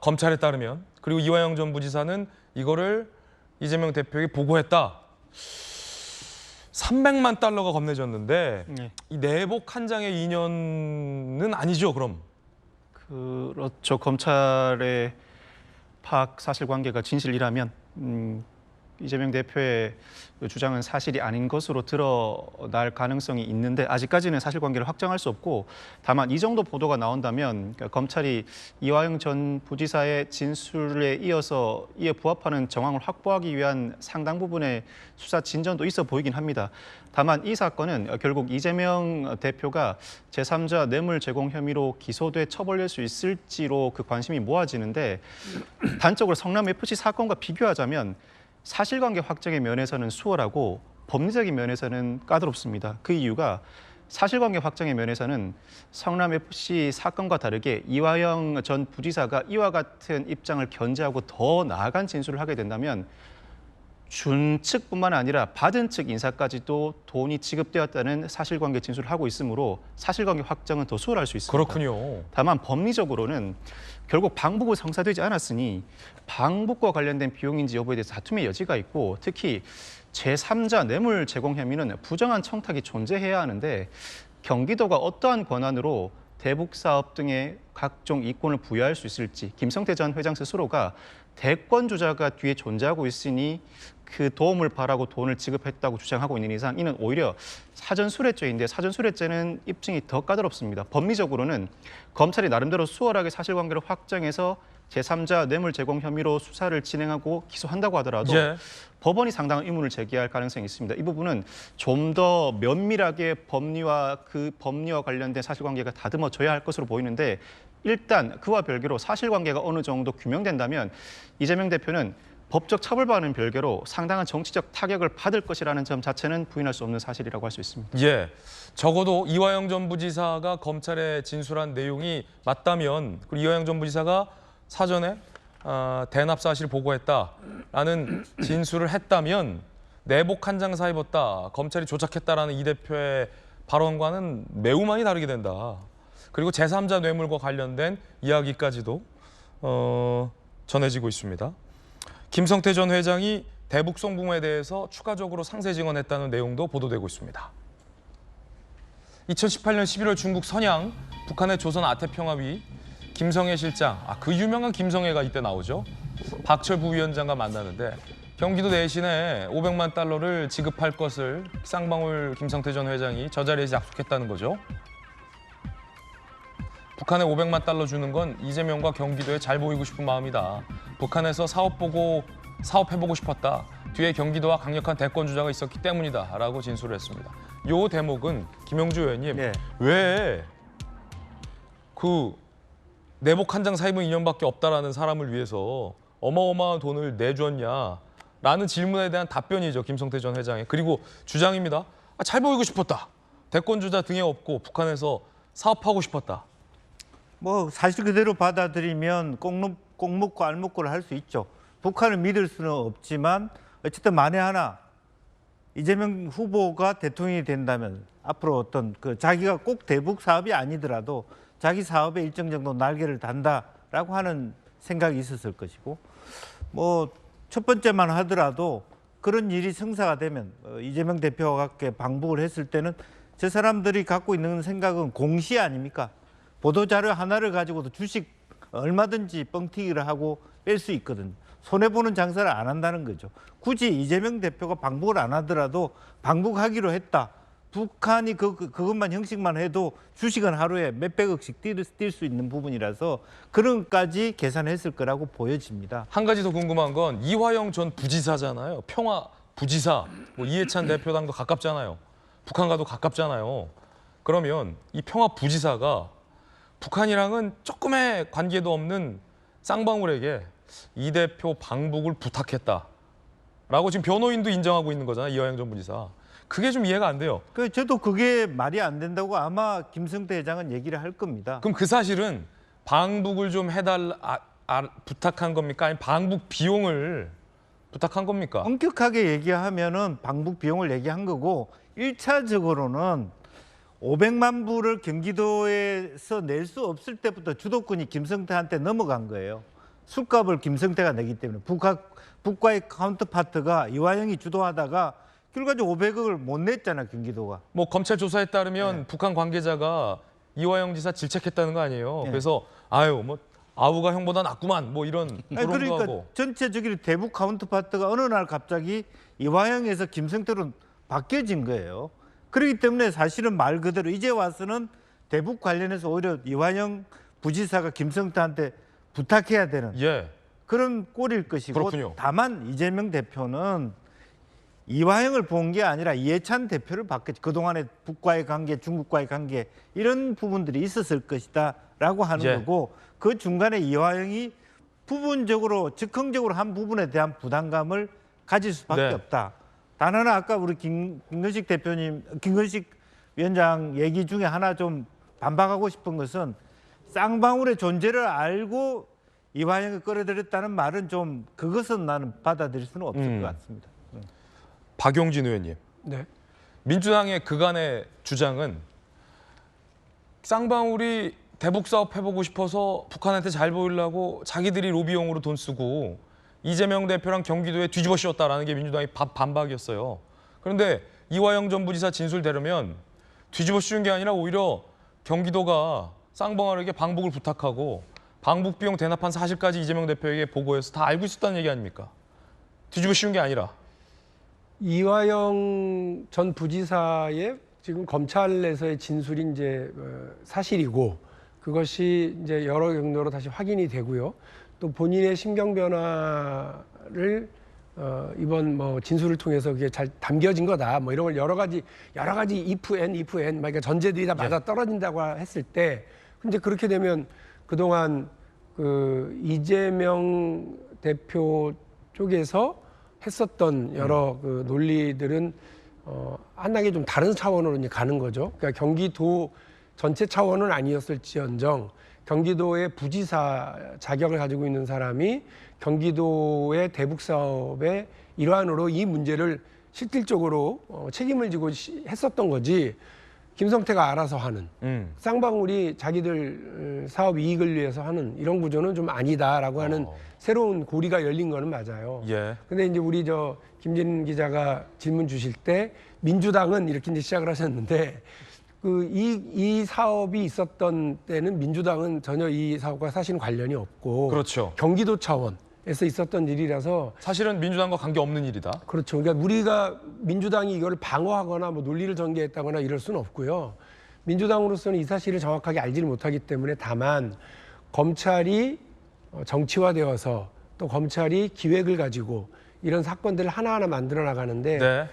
검찰에 따르면. 그리고 이화영 전 부지사는 이거를 이재명 대표에게 보고했다. 300만 달러가 건네졌는데 이 내복 한 장의 인연은 아니죠, 그럼? 그렇죠. 검찰의 파악 사실관계가 진실이라면 이재명 대표의 주장은 사실이 아닌 것으로 드러날 가능성이 있는데 아직까지는 사실관계를 확정할 수 없고 다만 이 정도 보도가 나온다면 검찰이 이화영 전 부지사의 진술에 이에 부합하는 정황을 확보하기 위한 상당 부분의 수사 진전도 있어 보이긴 합니다. 다만 이 사건은 결국 이재명 대표가 제3자 뇌물 제공 혐의로 기소돼 처벌될 수 있을지로 그 관심이 모아지는데 단적으로 성남FC 사건과 비교하자면 사실관계 확정의 면에서는 수월하고 법리적인 면에서는 까다롭습니다. 그 이유가 사실관계 확정의 면에서는 성남FC 사건과 다르게 이화영 전 부지사가 이와 같은 입장을 견제하고 더 나아간 진술을 하게 된다면 준 측뿐만 아니라 받은 측 인사까지도 돈이 지급되었다는 사실관계 진술을 하고 있으므로 사실관계 확정은 더 수월할 수 있습니다. 그렇군요. 다만 법리적으로는 결국 방북은 성사되지 않았으니 방북과 관련된 비용인지 여부에 대해서 다툼의 여지가 있고 특히 제3자 뇌물 제공 혐의는 부정한 청탁이 존재해야 하는데 경기도가 어떠한 권한으로 대북 사업 등의 각종 이권을 부여할 수 있을지 김성태 전 회장 스스로가 대권 주자가 뒤에 존재하고 있으니 그 도움을 바라고 돈을 지급했다고 주장하고 있는 이상 이는 오히려 사전수뢰죄인데 사전수뢰죄는 입증이 더 까다롭습니다. 법리적으로는 검찰이 나름대로 수월하게 사실관계를 확정해서 제3자 뇌물 제공 혐의로 수사를 진행하고 기소한다고 하더라도 법원이 상당한 의문을 제기할 가능성이 있습니다. 이 부분은 좀 더 면밀하게 법리와 관련된 사실관계가 다듬어져야 할 것으로 보이는데 일단 그와 별개로 사실관계가 어느 정도 규명된다면 이재명 대표는 법적 처벌과는 별개로 상당한 정치적 타격을 받을 것이라는 점 자체는 부인할 수 없는 사실이라고 할 수 있습니다. 예, 적어도 이화영 전 부지사가 검찰에 진술한 내용이 맞다면 그리고 이화영 전 부지사가 사전에 대납 사실 보고했다라는 진술을 했다면 내복 한 장 사 입었다, 검찰이 조작했다라는 이 대표의 발언과는 매우 많이 다르게 된다. 그리고 제3자 뇌물과 관련된 이야기까지도 전해지고 있습니다. 김성태 전 회장이 대북 송붕에 대해서 추가적으로 상세 증언했다는 내용도 보도되고 있습니다. 2018년 11월 중국 선양, 북한의 조선 아태평화위 김성애 실장, 그 유명한 김성애가 이때 나오죠. 박철 부위원장과 만나는데 경기도 내신에 500만 달러를 지급할 것을 쌍방울 김성태 전 회장이 저 자리에서 약속했다는 거죠. 북한에 500만 달러 주는 건 이재명과 경기도에 잘 보이고 싶은 마음이다. 북한에서 사업해보고 싶었다. 뒤에 경기도와 강력한 대권 주자가 있었기 때문이다. 라고 진술을 했습니다. 요 대목은 김영주 의원님, 왜 그 내복 한 장 사 입은 인연밖에 없다라는 사람을 위해서 어마어마한 돈을 내줬냐? 라는 질문에 대한 답변이죠. 김성태 전 회장의. 그리고 주장입니다. 잘 보이고 싶었다. 대권 주자 등에 업고 북한에서 사업하고 싶었다. 뭐 사실 그대로 받아들이면 꼭 묻고 알 묻고를 할 수 있죠. 북한을 믿을 수는 없지만 어쨌든 만에 하나 이재명 후보가 대통령이 된다면 앞으로 어떤 자기가 꼭 대북 사업이 아니더라도 자기 사업에 일정 정도 날개를 단다라고 하는 생각이 있었을 것이고 뭐 첫 번째만 하더라도 그런 일이 성사가 되면 이재명 대표와 함께 방북을 했을 때는 저 사람들이 갖고 있는 생각은 공시 아닙니까? 보도자료 하나를 가지고도 주식 얼마든지 뻥튀기를 하고 뺄 수 있거든요. 손해보는 장사를 안 한다는 거죠. 굳이 이재명 대표가 방북을 안 하더라도 방북하기로 했다. 북한이 그것만 형식만 해도 주식은 하루에 몇백억씩 뛸 수 있는 부분이라서 그런 것까지 계산했을 거라고 보여집니다. 한 가지 더 궁금한 건 이화영 전 부지사잖아요. 평화 부지사, 뭐 이해찬 대표당도 가깝잖아요. 북한과도 가깝잖아요. 그러면 이 평화 부지사가 북한이랑은 조금의 관계도 없는 쌍방울에게 이 대표 방북을 부탁했다라고 지금 변호인도 인정하고 있는 거잖아요. 이화영 전 부지사. 그게 좀 이해가 안 돼요. 저도 그게 말이 안 된다고 아마 김성태 회장은 얘기를 할 겁니다. 그럼 그 사실은 방북을 좀 부탁한 겁니까? 아니면 방북 비용을 부탁한 겁니까? 엄격하게 얘기하면은 방북 비용을 얘기한 거고 1차적으로는 500만 불을 경기도에서 낼 수 없을 때부터 주도권이 김성태한테 넘어간 거예요. 술값을 김성태가 내기 때문에 북과의 카운터파트가 이화영이 주도하다가 결과적으로 500억을 못 냈잖아 경기도가. 뭐 검찰 조사에 따르면 북한 관계자가 이화영 지사 질책했다는 거 아니에요. 그래서 뭐 아우가 형보다 낫구만 뭐 이런 그런 그러니까 하고. 전체적인 대북 카운터파트가 어느 날 갑자기 이화영에서 김성태로 바뀌어진 거예요. 그렇기 때문에 사실은 말 그대로 이제 와서는 대북 관련해서 오히려 이화영 부지사가 김성태한테 부탁해야 되는 그런 꼴일 것이고 그렇군요. 다만 이재명 대표는 이화영을 본 게 아니라 이해찬 대표를 봤겠지. 그동안의 북과의 관계, 중국과의 관계 이런 부분들이 있었을 것이다라고 하는 거고 그 중간에 이화영이 부분적으로 즉흥적으로 한 부분에 대한 부담감을 가질 수밖에 없다. 단 하나 아까 우리 김건식 위원장 얘기 중에 하나 좀 반박하고 싶은 것은 쌍방울의 존재를 알고 이화영을 끌어들였다는 말은 좀 그것은 나는 받아들일 수는 없을 것 같습니다. 박용진 의원님. 네. 민주당의 그간의 주장은 쌍방울이 대북 사업 해보고 싶어서 북한한테 잘 보이려고 자기들이 로비용으로 돈 쓰고 이재명 대표랑 경기도에 뒤집어 씌웠다라는 게 민주당의 반박이었어요. 그런데 이화영 전 부지사 진술대로면 뒤집어 씌운 게 아니라 오히려 경기도가 쌍방울에게 방북을 부탁하고 방북 비용 대납한 사실까지 이재명 대표에게 보고해서 다 알고 있었다는 얘기 아닙니까? 뒤집어 씌운 게 아니라. 이화영 전 부지사의 지금 검찰에서의 진술이 이제 사실이고 그것이 이제 여러 경로로 다시 확인이 되고요. 또 본인의 심경 변화를 이번 뭐 진술을 통해서 그게 잘 담겨진 거다. 뭐 이런 걸 여러 가지 if and 그러니까 전제들이 다 맞아 떨어진다고 했을 때, 근데 그렇게 되면 그동안 그 이재명 대표 쪽에서 했었던 여러 그 논리들은 한나게 좀 다른 차원으로 이제 가는 거죠. 그러니까 경기도 전체 차원은 아니었을지언정 경기도의 부지사 자격을 가지고 있는 사람이 경기도의 대북 사업의 일환으로 이 문제를 실질적으로 책임을 지고 했었던 거지. 김성태가 알아서 하는 쌍방울이 자기들 사업 이익을 위해서 하는 이런 구조는 좀 아니다라고 하는 새로운 고리가 열린 거는 맞아요. 예. 근데 이제 우리 김진 기자가 질문 주실 때 민주당은 이렇게 이제 시작을 하셨는데 이 사업이 있었던 때는 민주당은 전혀 이 사업과 사실은 관련이 없고 그렇죠. 경기도 차원에서 있었던 일이라서 사실은 민주당과 관계없는 일이다. 그렇죠. 그러니까 우리가 민주당이 이걸 방어하거나 뭐 논리를 전개했다거나 이럴 수는 없고요. 민주당으로서는 이 사실을 정확하게 알지를 못하기 때문에 다만 검찰이 정치화되어서 또 검찰이 기획을 가지고 이런 사건들을 하나하나 만들어 나가는데 네.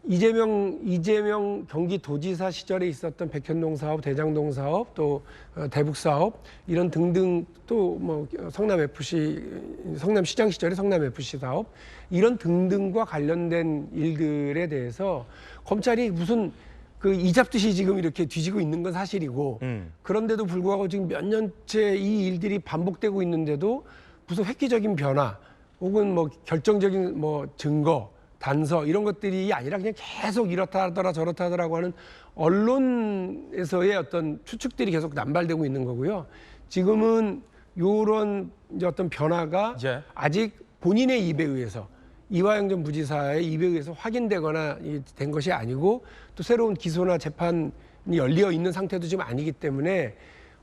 이재명 경기도지사 시절에 있었던 백현동 사업, 대장동 사업, 또 대북 사업 이런 등등 또 뭐 성남시장 시절의 성남 FC 사업 이런 등등과 관련된 일들에 대해서 검찰이 무슨 그 이잡듯이 지금 이렇게 뒤지고 있는 건 사실이고 그런데도 불구하고 지금 몇 년째 이 일들이 반복되고 있는데도 무슨 획기적인 변화 혹은 뭐 결정적인 뭐 증거 단서 이런 것들이 아니라 그냥 계속 이렇다 하더라 저렇다 하더라고 하는 언론에서의 어떤 추측들이 계속 남발되고 있는 거고요. 지금은 이런 어떤 변화가 아직 본인의 입에 의해서 이화영 전 부지사의 입에 의해서 확인되거나 된 것이 아니고 또 새로운 기소나 재판이 열려 있는 상태도 지금 아니기 때문에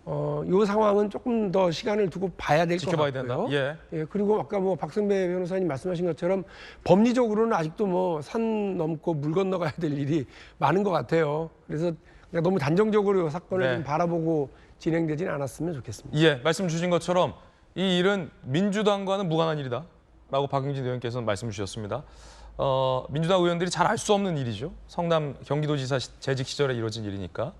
이 상황은 조금 더 시간을 두고 봐야 될 것 같고요. 된다. 예, 그리고 아까 뭐 박성배 변호사님 말씀하신 것처럼 법리적으로는 아직도 뭐 산 넘고 물 건너가야 될 일이 많은 것 같아요. 그래서 너무 단정적으로 이 사건을 좀 바라보고 진행되지는 않았으면 좋겠습니다. 예, 말씀 주신 것처럼 이 일은 민주당과는 무관한 일이다라고 박용진 의원께서는 말씀 주셨습니다. 민주당 의원들이 잘 알 수 없는 일이죠. 성남 경기도지사 재직 시절에 이루어진 일이니까.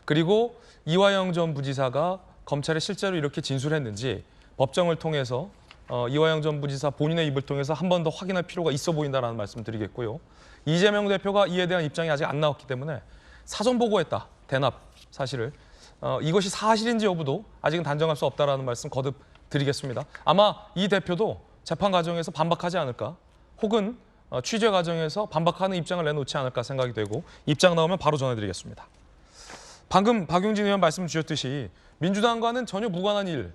그리고 이화영 전 부지사가 검찰에 실제로 이렇게 진술했는지 법정을 통해서 이화영 전 부지사 본인의 입을 통해서 한 번 더 확인할 필요가 있어 보인다라는 말씀 드리겠고요. 이재명 대표가 이에 대한 입장이 아직 안 나왔기 때문에 사전 보고했다. 대납 사실을. 이것이 사실인지 여부도 아직은 단정할 수 없다라는 말씀 거듭 드리겠습니다. 아마 이 대표도 재판 과정에서 반박하지 않을까 혹은 취재 과정에서 반박하는 입장을 내놓지 않을까 생각이 되고 입장 나오면 바로 전해드리겠습니다. 방금 박용진 의원 말씀 주셨듯이 민주당과는 전혀 무관한 일.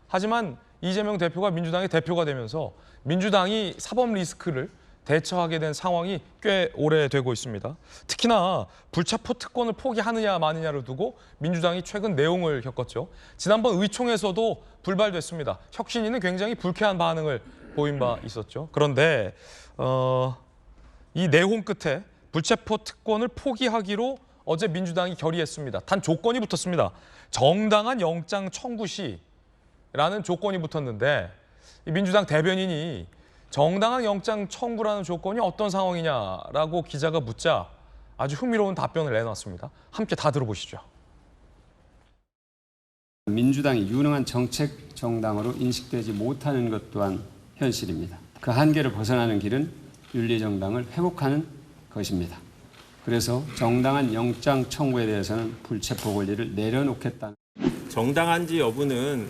하지만 이재명 대표가 민주당의 대표가 되면서 민주당이 사법 리스크를 대처하게 된 상황이 꽤 오래되고 있습니다. 특히나 불체포 특권을 포기하느냐 마느냐를 두고 민주당이 최근 내용을 겪었죠. 지난번 의총에서도 불발됐습니다. 혁신위는 굉장히 불쾌한 반응을 보인 바 있었죠. 그런데 이 내홍 끝에 불체포 특권을 포기하기로 어제 민주당이 결의했습니다. 단 조건이 붙었습니다. 정당한 영장 청구 시라는 조건이 붙었는데 이 민주당 대변인이 정당한 영장 청구라는 조건이 어떤 상황이냐라고 기자가 묻자 아주 흥미로운 답변을 내놨습니다. 함께 다 들어보시죠. 민주당이 유능한 정책 정당으로 인식되지 못하는 것 또한 현실입니다. 그 한계를 벗어나는 길은 윤리정당을 회복하는 것입니다. 그래서 정당한 영장 청구에 대해서는 불체포 권리를 내려놓겠다. 정당한지 여부는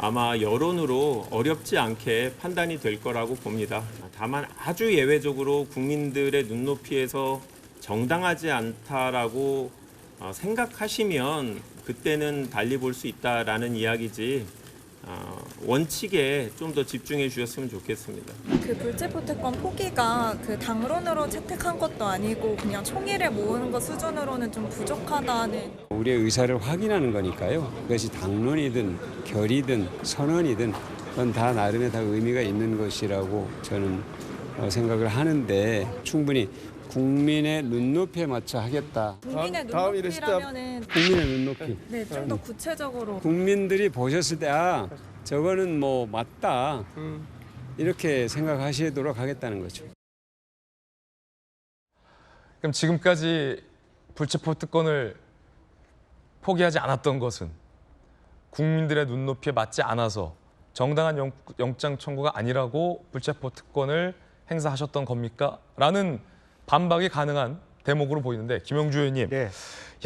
아마 여론으로 어렵지 않게 판단이 될 거라고 봅니다. 다만 아주 예외적으로 국민들의 눈높이에서 정당하지 않다라고 생각하시면 그때는 달리 볼 수 있다라는 이야기지 원칙에 좀 더 집중해 주셨으면 좋겠습니다. 그 불체포 특권 포기가 그 당론으로 채택한 것도 아니고 그냥 총의를 모으는 것 수준으로는 좀 부족하다는. 우리의 의사를 확인하는 거니까요. 그것이 당론이든 결의든 선언이든 그건 다 나름의 다 의미가 있는 것이라고 저는 생각을 하는데 충분히 국민의 눈높이에 맞춰 하겠다. 국민의 눈높이라면은 국민의 눈높이. 네, 좀 더 구체적으로. 국민들이 보셨을 때 저거는 뭐 맞다 이렇게 생각하시도록 하겠다는 거죠. 그럼 지금까지 불체포 특권을 포기하지 않았던 것은 국민들의 눈높이에 맞지 않아서 정당한 영장 청구가 아니라고 불체포 특권을 행사하셨던 겁니까? 라는 반박이 가능한 대목으로 보이는데 김영주 의원님,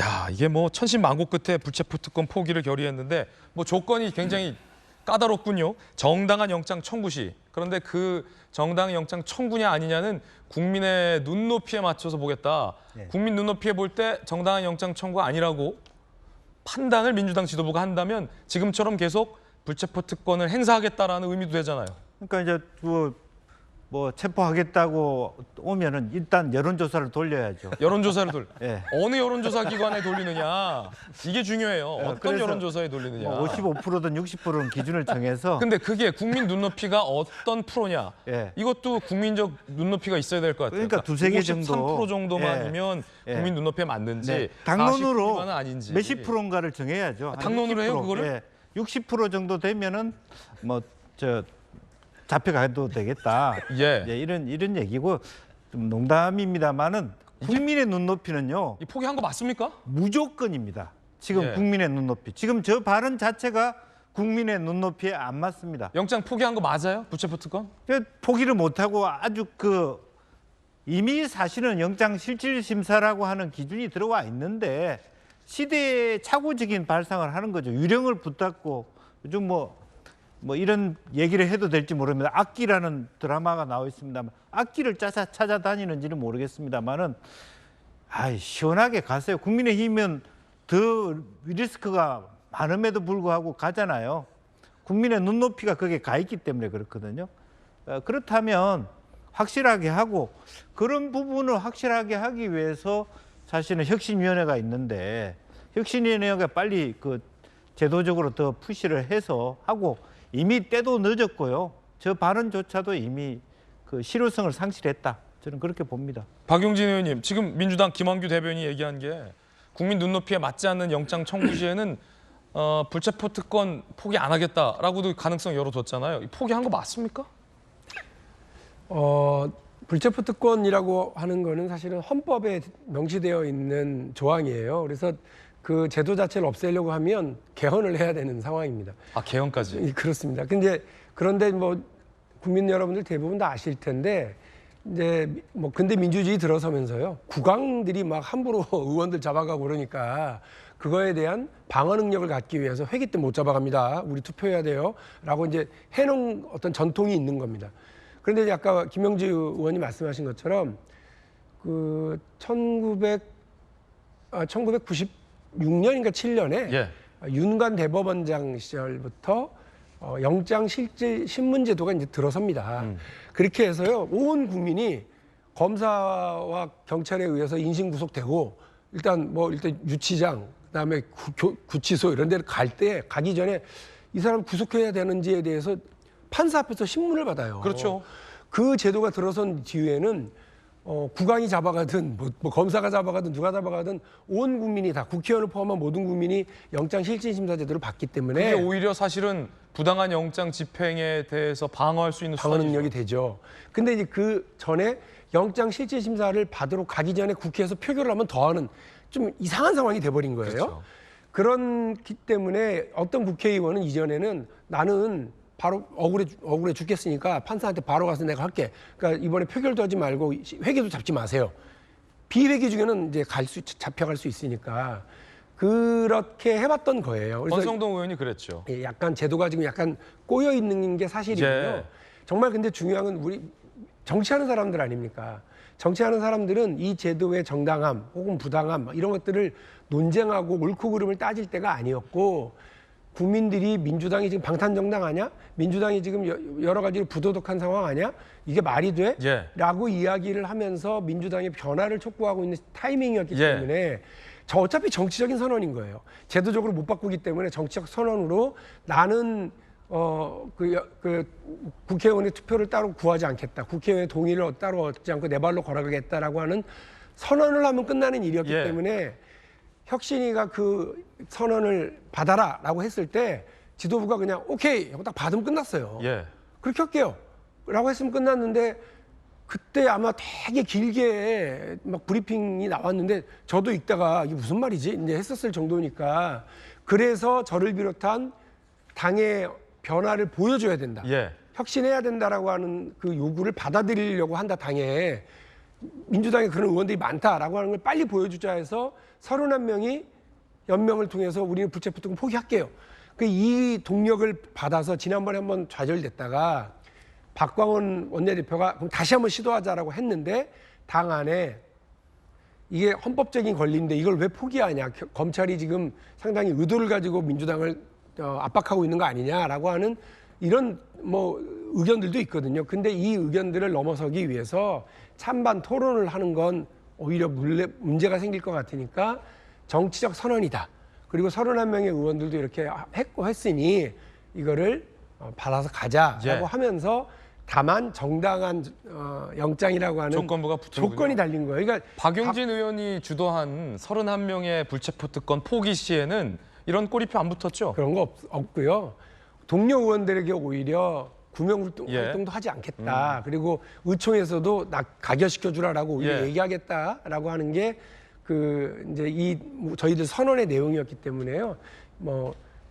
야 이게 뭐 천신만고 끝에 불체포 특권 포기를 결의했는데 뭐 조건이 굉장히 까다롭군요. 정당한 영장 청구 시. 그런데 그 정당한 영장 청구냐 아니냐는 국민의 눈높이에 맞춰서 보겠다. 국민 눈높이에 볼 때 정당한 영장 청구가 아니라고 판단을 민주당 지도부가 한다면 지금처럼 계속 불체포 특권을 행사하겠다라는 의미도 되잖아요. 그러니까 이제 뭐 체포하겠다고 오면은 일단 여론조사를 돌려야죠. 여론조사를 예. 어느 여론조사 기관에 돌리느냐 이게 중요해요. 어떤 여론조사에 돌리느냐. 55%든 60%는 기준을 정해서. 근데 그게 국민 눈높이가 어떤 프로냐. 이것도 국민적 눈높이가 있어야 될 것 같아요. 그러니까 두세 개 정도. 53% 정도만이면 국민 눈높이에 맞는지 당론으로 40%는 아닌지. 몇십 프로인가를 정해야죠. 당론으로 해요 그거를? 60% 정도 되면은 잡혀가도 되겠다. 이런 얘기고 좀 농담입니다만은 국민의 눈높이는요. 이 포기한 거 맞습니까? 무조건입니다. 지금 국민의 눈높이. 지금 저 발언 자체가 국민의 눈높이에 안 맞습니다. 영장 포기한 거 맞아요? 불체포 특권? 포기를 못하고 아주 이미 사실은 영장 실질 심사라고 하는 기준이 들어와 있는데 시대의 착오적인 발상을 하는 거죠. 유령을 붙잡고 요즘 뭐 이런 얘기를 해도 될지 모릅니다. 악기라는 드라마가 나와 있습니다만 악기를 찾아다니는지는 모르겠습니다만은 시원하게 가세요. 국민의힘은 더 리스크가 많음에도 불구하고 가잖아요. 국민의 눈높이가 거기에 가 있기 때문에 그렇거든요. 그렇다면 확실하게 하고 그런 부분을 확실하게 하기 위해서 사실은 혁신위원회가 있는데 혁신위원회가 빨리 제도적으로 더 푸시를 해서 하고 이미 때도 늦었고요. 저 발언조차도 이미 실효성을 상실했다. 저는 그렇게 봅니다. 박용진 의원님, 지금 민주당 김한규 대변인이 얘기한 게 국민 눈높이에 맞지 않는 영장 청구 시에는 불체포 특권 포기 안 하겠다라고도 가능성 열어뒀잖아요. 포기한 거 맞습니까? 불체포 특권이라고 하는 거는 사실은 헌법에 명시되어 있는 조항이에요. 그래서 그 제도 자체를 없애려고 하면 개헌을 해야 되는 상황입니다. 개헌까지? 그렇습니다. 그런데 뭐 국민 여러분들 대부분 다 아실 텐데 이제 근대 민주주의 들어서면서요 국왕들이 막 함부로 의원들 잡아가고 그러니까 그거에 대한 방어 능력을 갖기 위해서 회기 때 못 잡아갑니다. 우리 투표해야 돼요.라고 이제 해놓은 어떤 전통이 있는 겁니다. 그런데 이제 아까 김영주 의원이 말씀하신 것처럼 1996년인가 7년에 윤관 대법원장 시절부터 영장 실질 신문 제도가 이제 들어섭니다. 그렇게 해서요 온 국민이 검사와 경찰에 의해서 인신 구속되고 일단 유치장 그다음에 구치소 이런 데를 가기 전에 이 사람 구속해야 되는지에 대해서 판사 앞에서 신문을 받아요. 그렇죠. 그 제도가 들어선 뒤에는 국왕이 잡아가든 검사가 잡아가든 누가 잡아가든 온 국민이 다 국회의원을 포함한 모든 국민이 영장 실질심사 제도를 받기 때문에 그게 오히려 사실은 부당한 영장 집행에 대해서 방어할 수 있는 방어 능력이 되죠. 근데 이제 그 전에 영장 실질심사를 받으러 가기 전에 국회에서 표결을 하면 더하는 좀 이상한 상황이 돼버린 거예요. 그렇죠. 그렇기 때문에 어떤 국회의원은 이전에는 나는 바로 억울해 죽겠으니까 판사한테 바로 가서 내가 할게. 그러니까 이번에 표결도 하지 말고 회계도 잡지 마세요. 비회계 중에는 이제 잡혀갈 수 있으니까 그렇게 해봤던 거예요. 그래서 권성동 의원이 그랬죠. 예, 약간 제도가 지금 약간 꼬여 있는 게 사실이고요. 예. 정말 근데 중요한 건 우리 정치하는 사람들 아닙니까? 정치하는 사람들은 이 제도의 정당함 혹은 부당함 이런 것들을 논쟁하고 옳고 그름을 따질 때가 아니었고 국민들이 민주당이 지금 방탄정당 아니야? 민주당이 지금 여러 가지로 부도덕한 상황 아니야? 이게 말이 돼? 예. 라고 이야기를 하면서 민주당의 변화를 촉구하고 있는 타이밍이었기 예. 때문에 어차피 정치적인 선언인 거예요. 제도적으로 못 바꾸기 때문에 정치적 선언으로 나는 국회의원의 투표를 따로 구하지 않겠다. 국회의원의 동의를 따로 얻지 않고 내 발로 걸어가겠다라고 하는 선언을 하면 끝나는 일이었기 예. 때문에 혁신이가 그 선언을 받아라라고 했을 때 지도부가 그냥 오케이 하고 딱 받으면 끝났어요. 예. 그렇게 할게요. 라고 했으면 끝났는데 그때 아마 되게 길게 막 브리핑이 나왔는데 저도 읽다가 이게 무슨 말이지? 이제 했었을 정도니까 그래서 저를 비롯한 당의 변화를 보여줘야 된다. 예. 혁신해야 된다라고 하는 그 요구를 받아들이려고 한다 당에 민주당에 그런 의원들이 많다라고 하는 걸 빨리 보여주자 해서 31명이 연명을 통해서 우리는 불체포특권 포기할게요. 이 동력을 받아서 지난번에 한번 좌절됐다가 박광원 원내대표가 그럼 다시 한번 시도하자라고 했는데 당 안에 이게 헌법적인 권리인데 이걸 왜 포기하냐. 검찰이 지금 상당히 의도를 가지고 민주당을 압박하고 있는 거 아니냐라고 하는 이런 의견들도 있거든요. 근데 이 의견들을 넘어서기 위해서 찬반 토론을 하는 건 오히려 문제가 생길 것 같으니까 정치적 선언이다. 그리고 31명의 의원들도 이렇게 했으니 이거를 받아서 가자라고 예. 하면서 다만 정당한 영장이라고 하는 조건부가 붙은군요. 조건이 달린 거예요. 그러니까 박용진 의원이 주도한 31명의 불체포특권 포기 시에는 이런 꼬리표 안 붙었죠? 그런 거 없고요. 동료 의원들에게 오히려 구명 활동도 하지 않겠다. 그리고 의총에서도 나 가결시켜 주라라고 오히려 얘기하겠다라고 하는 게 이제 저희들 선언의 내용이었기 때문에요.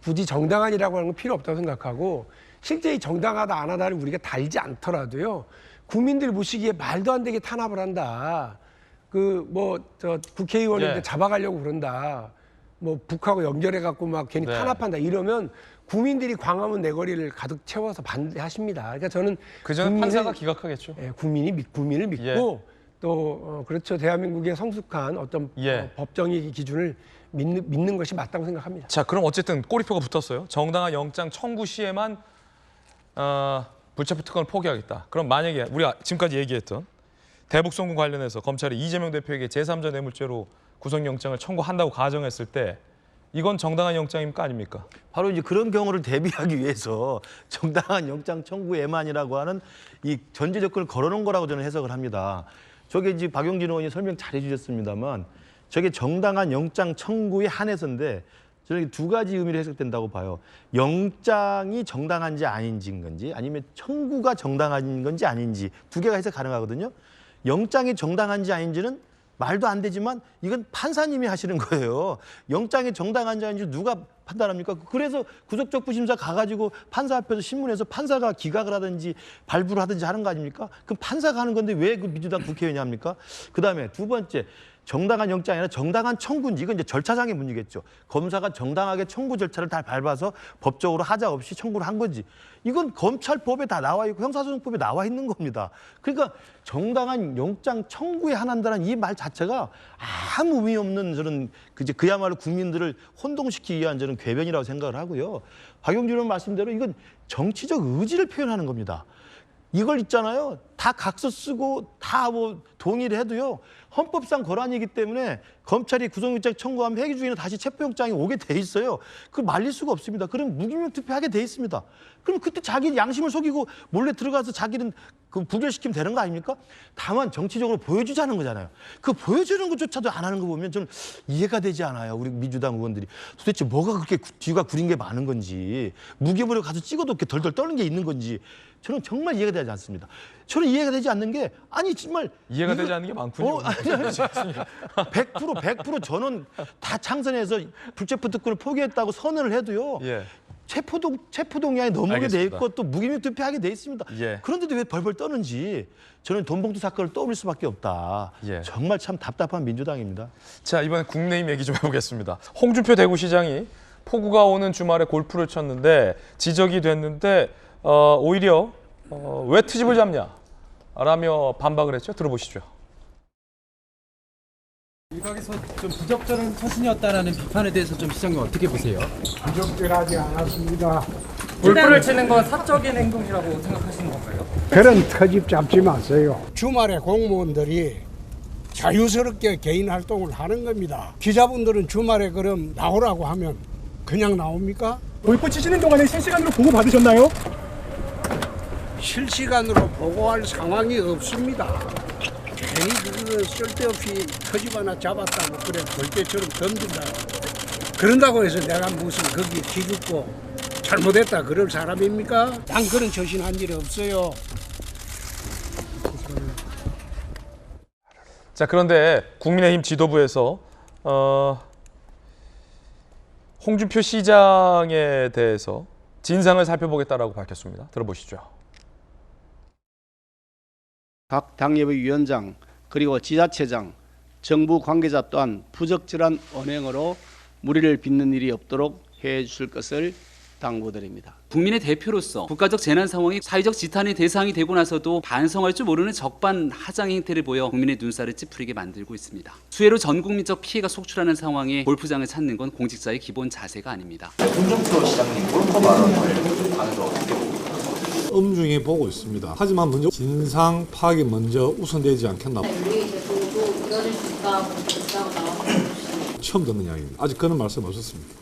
굳이 정당한이라고 하는 건 필요 없다고 생각하고 실제 이 정당하다 안 하다를 우리가 달지 않더라도요. 국민들 보시기에 말도 안 되게 탄압을 한다. 국회의원인데 잡아가려고 그런다. 북하고 연결해갖고 막 괜히 탄압한다. 이러면 국민들이 광화문 내거리를 가득 채워서 반대하십니다. 그러니까 저는 그전에 판사가 기각하겠죠. 국민을 믿고 또 그렇죠. 대한민국의 성숙한 어떤 법정의 기준을 믿는 것이 맞다고 생각합니다. 자, 그럼 어쨌든 꼬리표가 붙었어요. 정당한 영장 청구 시에만 불체포특권을 포기하겠다. 그럼 만약에 우리가 지금까지 얘기했던 대북송금 관련해서 검찰이 이재명 대표에게 제3자 뇌물죄로 구속영장을 청구한다고 가정했을 때 이건 정당한 영장입니까 아닙니까? 바로 이제 그런 경우를 대비하기 위해서 정당한 영장 청구에만이라고 하는 이 전제 조건을 걸어놓은 거라고 저는 해석을 합니다. 저게 이제 박용진 의원이 설명 잘 해주셨습니다만 저게 정당한 영장 청구에 한해서인데 저는 두 가지 의미로 해석된다고 봐요. 영장이 정당한지 아닌지인 건지 아니면 청구가 정당한 건지 아닌지 두 개가 해석 가능하거든요. 영장이 정당한지 아닌지는 말도 안 되지만 이건 판사님이 하시는 거예요. 영장이 정당한지 아닌지 누가 판단합니까? 그래서 구속적부심사 가가지고 판사 앞에서 신문에서 판사가 기각을 하든지 발부를 하든지 하는 거 아닙니까? 그럼 판사가 하는 건데 왜 그 민주당 국회의원이 합니까? 그다음에 두 번째, 정당한 영장이 아니라 정당한 청구인지 이건 이제 절차상의 문제겠죠. 검사가 정당하게 청구 절차를 다 밟아서 법적으로 하자 없이 청구를 한 건지 이건 검찰법에 다 나와 있고 형사소송법에 나와 있는 겁니다. 그러니까 정당한 영장 청구에 한한다는 이 말 자체가 아무 의미 없는 저는 그야말로 국민들을 혼동시키기 위한 저는 궤변이라고 생각을 하고요. 박용진 의원 말씀대로 이건 정치적 의지를 표현하는 겁니다. 이걸 있잖아요. 다 각서 쓰고 다 동의를 해도요. 헌법상 권한이기 때문에 검찰이 구속영장 청구하면 회기 중에는 다시 체포영장이 오게 돼 있어요. 그걸 말릴 수가 없습니다. 그럼 무기명 투표하게 돼 있습니다. 그럼 그때 자기 양심을 속이고 몰래 들어가서 자기는 부결시키면 되는 거 아닙니까? 다만 정치적으로 보여주자는 거잖아요. 그 보여주는 것조차도 안 하는 거 보면 좀 이해가 되지 않아요. 우리 민주당 의원들이. 도대체 뭐가 그렇게 뒤가 구린 게 많은 건지 무기물에 가서 찍어도 이렇게 덜덜 떠는 게 있는 건지 저는 정말 이해가 되지 않습니다. 저는 이해가 되지 않는 게 아니 정말 이해가 되지 않는 게 많군요. 100% 저는 다 창선해서 불체포특권을 포기했다고 선언을 해도요. 체포동의안에 넘어게 돼 있고 또 무기명 투표하게 돼 있습니다. 예. 그런데도 왜 벌벌 떠는지 저는 돈봉투 사건을 떠올릴 수밖에 없다. 예. 정말 참 답답한 민주당입니다. 자, 이번엔 국내임 얘기 좀 해보겠습니다. 홍준표 대구시장이 폭우가 오는 주말에 골프를 쳤는데 지적이 됐는데 오히려 왜 트집을 잡냐 라며 반박을 했죠. 들어보시죠. 일각에서 좀 부적절한 처신이었다라는 비판에 대해서 좀 시장님 어떻게 보세요? 부적절하지 않았습니다. 골프를 치는 건 사적인 행동이라고 생각하시는 건가요? 그런 터집 잡지 마세요. 주말에 공무원들이 자유스럽게 개인 활동을 하는 겁니다. 기자분들은 주말에 그럼 나오라고 하면 그냥 나옵니까? 골프 치시는 동안에 실시간으로 보고 받으셨나요? 실시간으로 보고할 상황이 없습니다. 괜히 그거는 쓸데없이 터집 하나 잡았다고 그래 벌떼처럼 덤진다. 그런다고 해서 내가 무슨 거기 기죽고 잘못했다 그럴 사람입니까? 난 그런 처신한 일이 없어요. 자, 그런데 국민의힘 지도부에서 홍준표 시장에 대해서 진상을 살펴보겠다라고 밝혔습니다. 들어보시죠. 각 당협의 위원장 그리고 지자체장, 정부 관계자 또한 부적절한 언행으로 무리를 빚는 일이 없도록 해주실 것을 당부드립니다. 국민의 대표로서 국가적 재난 상황이 사회적 지탄의 대상이 되고 나서도 반성할 줄 모르는 적반하장 행태를 보여 국민의 눈살을 찌푸리게 만들고 있습니다. 수해로 전 국민적 피해가 속출하는 상황에 골프장을 찾는 건 공직자의 기본 자세가 아닙니다. 홍준표 시장님 골프 발언을 방에서 어떻게 보고 엄중히 보고 있습니다. 하지만 먼저 진상 파악이 먼저 우선되지 않겠나. 처음 듣는 이야기입니다. 아직 그런 말씀 없었습니다.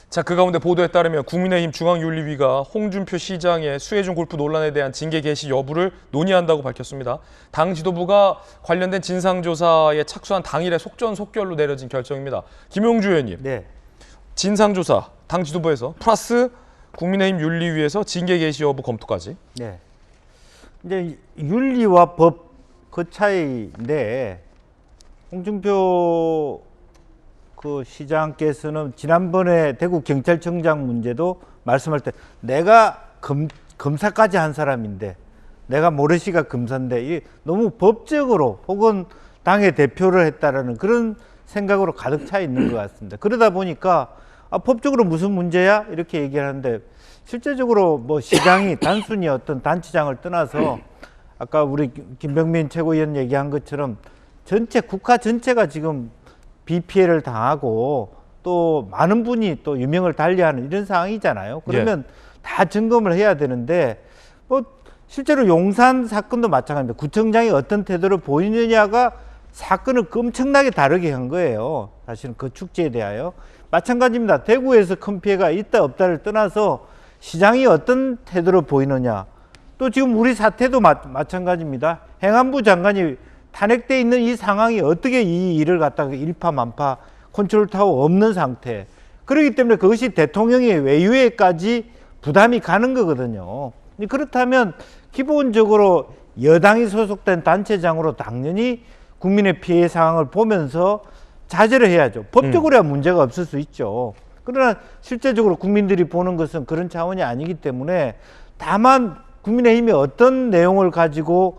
자, 그 가운데 보도에 따르면 국민의힘 중앙윤리위가 홍준표 시장의 수해중 골프 논란에 대한 징계 개시 여부를 논의한다고 밝혔습니다. 당 지도부가 관련된 진상조사에 착수한 당일에 속전속결로 내려진 결정입니다. 김용주 의원님, 네. 진상조사 당 지도부에서 플러스 국민의힘 윤리위에서 징계 개시 여부 검토까지. 네. 이제 윤리와 법 그 차이인데 홍준표 그 시장께서는 지난번에 대구 경찰청장 문제도 말씀할 때 내가 검사까지 한 사람인데 내가 모래시가 검사인데 이게 너무 법적으로 혹은 당의 대표를 했다라는 그런 생각으로 가득 차 있는 것 같습니다. 그러다 보니까 법적으로 무슨 문제야? 이렇게 얘기를 하는데 실제적으로 뭐 시장이 단순히 어떤 단체장을 떠나서 아까 우리 김병민 최고위원 얘기한 것처럼 전체 국가 전체가 지금 비 피해를 당하고 또 많은 분이 또 유명을 달리하는 이런 상황이잖아요. 그러면 다 점검을 해야 되는데 뭐 실제로 용산 사건도 마찬가지입니다. 구청장이 어떤 태도를 보이느냐가 사건을 엄청나게 다르게 한 거예요. 사실은 그 축제에 대하여. 마찬가지입니다. 대구에서 큰 피해가 있다 없다를 떠나서 시장이 어떤 태도를 보이느냐. 또 지금 우리 사태도 마찬가지입니다. 행안부 장관이 탄핵돼 있는 이 상황이 어떻게 이 일을 갖다가 일파만파 컨트롤 타워 없는 상태. 그렇기 때문에 그것이 대통령의 외유에까지 부담이 가는 거거든요. 그렇다면 기본적으로 여당이 소속된 단체장으로 당연히 국민의 피해 상황을 보면서 자제를 해야죠. 법적으로야 문제가 없을 수 있죠. 그러나 실제적으로 국민들이 보는 것은 그런 차원이 아니기 때문에 다만 국민의힘이 어떤 내용을 가지고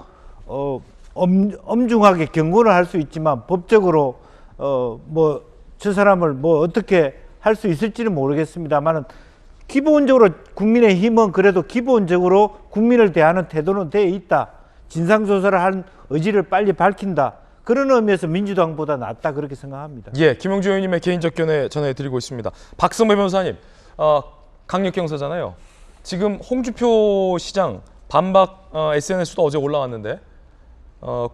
엄중하게 경고를 할 수 있지만 법적으로 뭐 저 사람을 뭐 어떻게 할 수 있을지는 모르겠습니다만 기본적으로 국민의힘은 그래도 기본적으로 국민을 대하는 태도는 돼 있다. 진상조사를 한 의지를 빨리 밝힌다. 그런 의미에서 민주당보다 낫다 그렇게 생각합니다. 예, 김용주 의원님의 개인적 견해 전해드리고 있습니다. 박성배 변호사님, 강력경사잖아요. 지금 홍준표 시장 반박 SNS도 어제 올라왔는데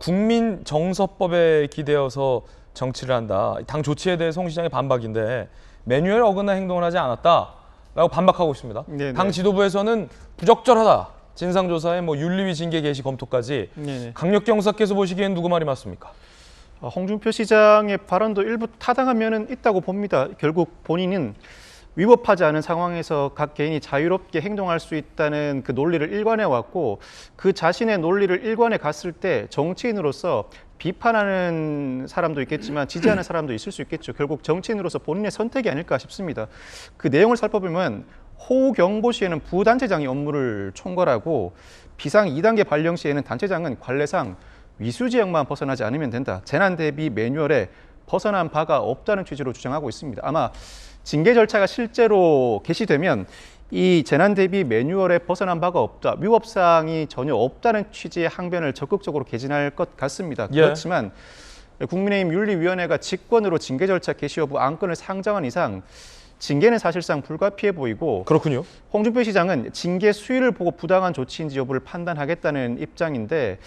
국민정서법에 기대어서 정치를 한다. 당 조치에 대해서 홍 시장의 반박인데 매뉴얼에 어긋난 행동을 하지 않았다라고 반박하고 있습니다. 네네. 당 지도부에서는 부적절하다. 진상조사에 뭐 윤리위 징계 개시 검토까지. 네네. 강력경사께서 보시기엔 누구 말이 맞습니까? 홍준표 시장의 발언도 일부 타당한 면은 있다고 봅니다. 결국 본인은 위법하지 않은 상황에서 각 개인이 자유롭게 행동할 수 있다는 그 논리를 일관해 왔고 그 자신의 논리를 일관해 갔을 때 정치인으로서 비판하는 사람도 있겠지만 지지하는 사람도 있을 수 있겠죠. 결국 정치인으로서 본인의 선택이 아닐까 싶습니다. 그 내용을 살펴보면 호우경보 시에는 부단체장이 업무를 총괄하고 비상 2단계 발령 시에는 단체장은 관례상 위수 지역만 벗어나지 않으면 된다. 재난 대비 매뉴얼에 벗어난 바가 없다는 취지로 주장하고 있습니다. 아마 징계 절차가 실제로 개시되면 이 재난 대비 매뉴얼에 벗어난 바가 없다, 위법사항이 전혀 없다는 취지의 항변을 적극적으로 개진할 것 같습니다. 그렇지만 국민의힘 윤리위원회가 직권으로 징계 절차 개시 여부 안건을 상정한 이상 징계는 사실상 불가피해 보이고 그렇군요. 홍준표 시장은 징계 수위를 보고 부당한 조치인지 여부를 판단하겠다는 입장인데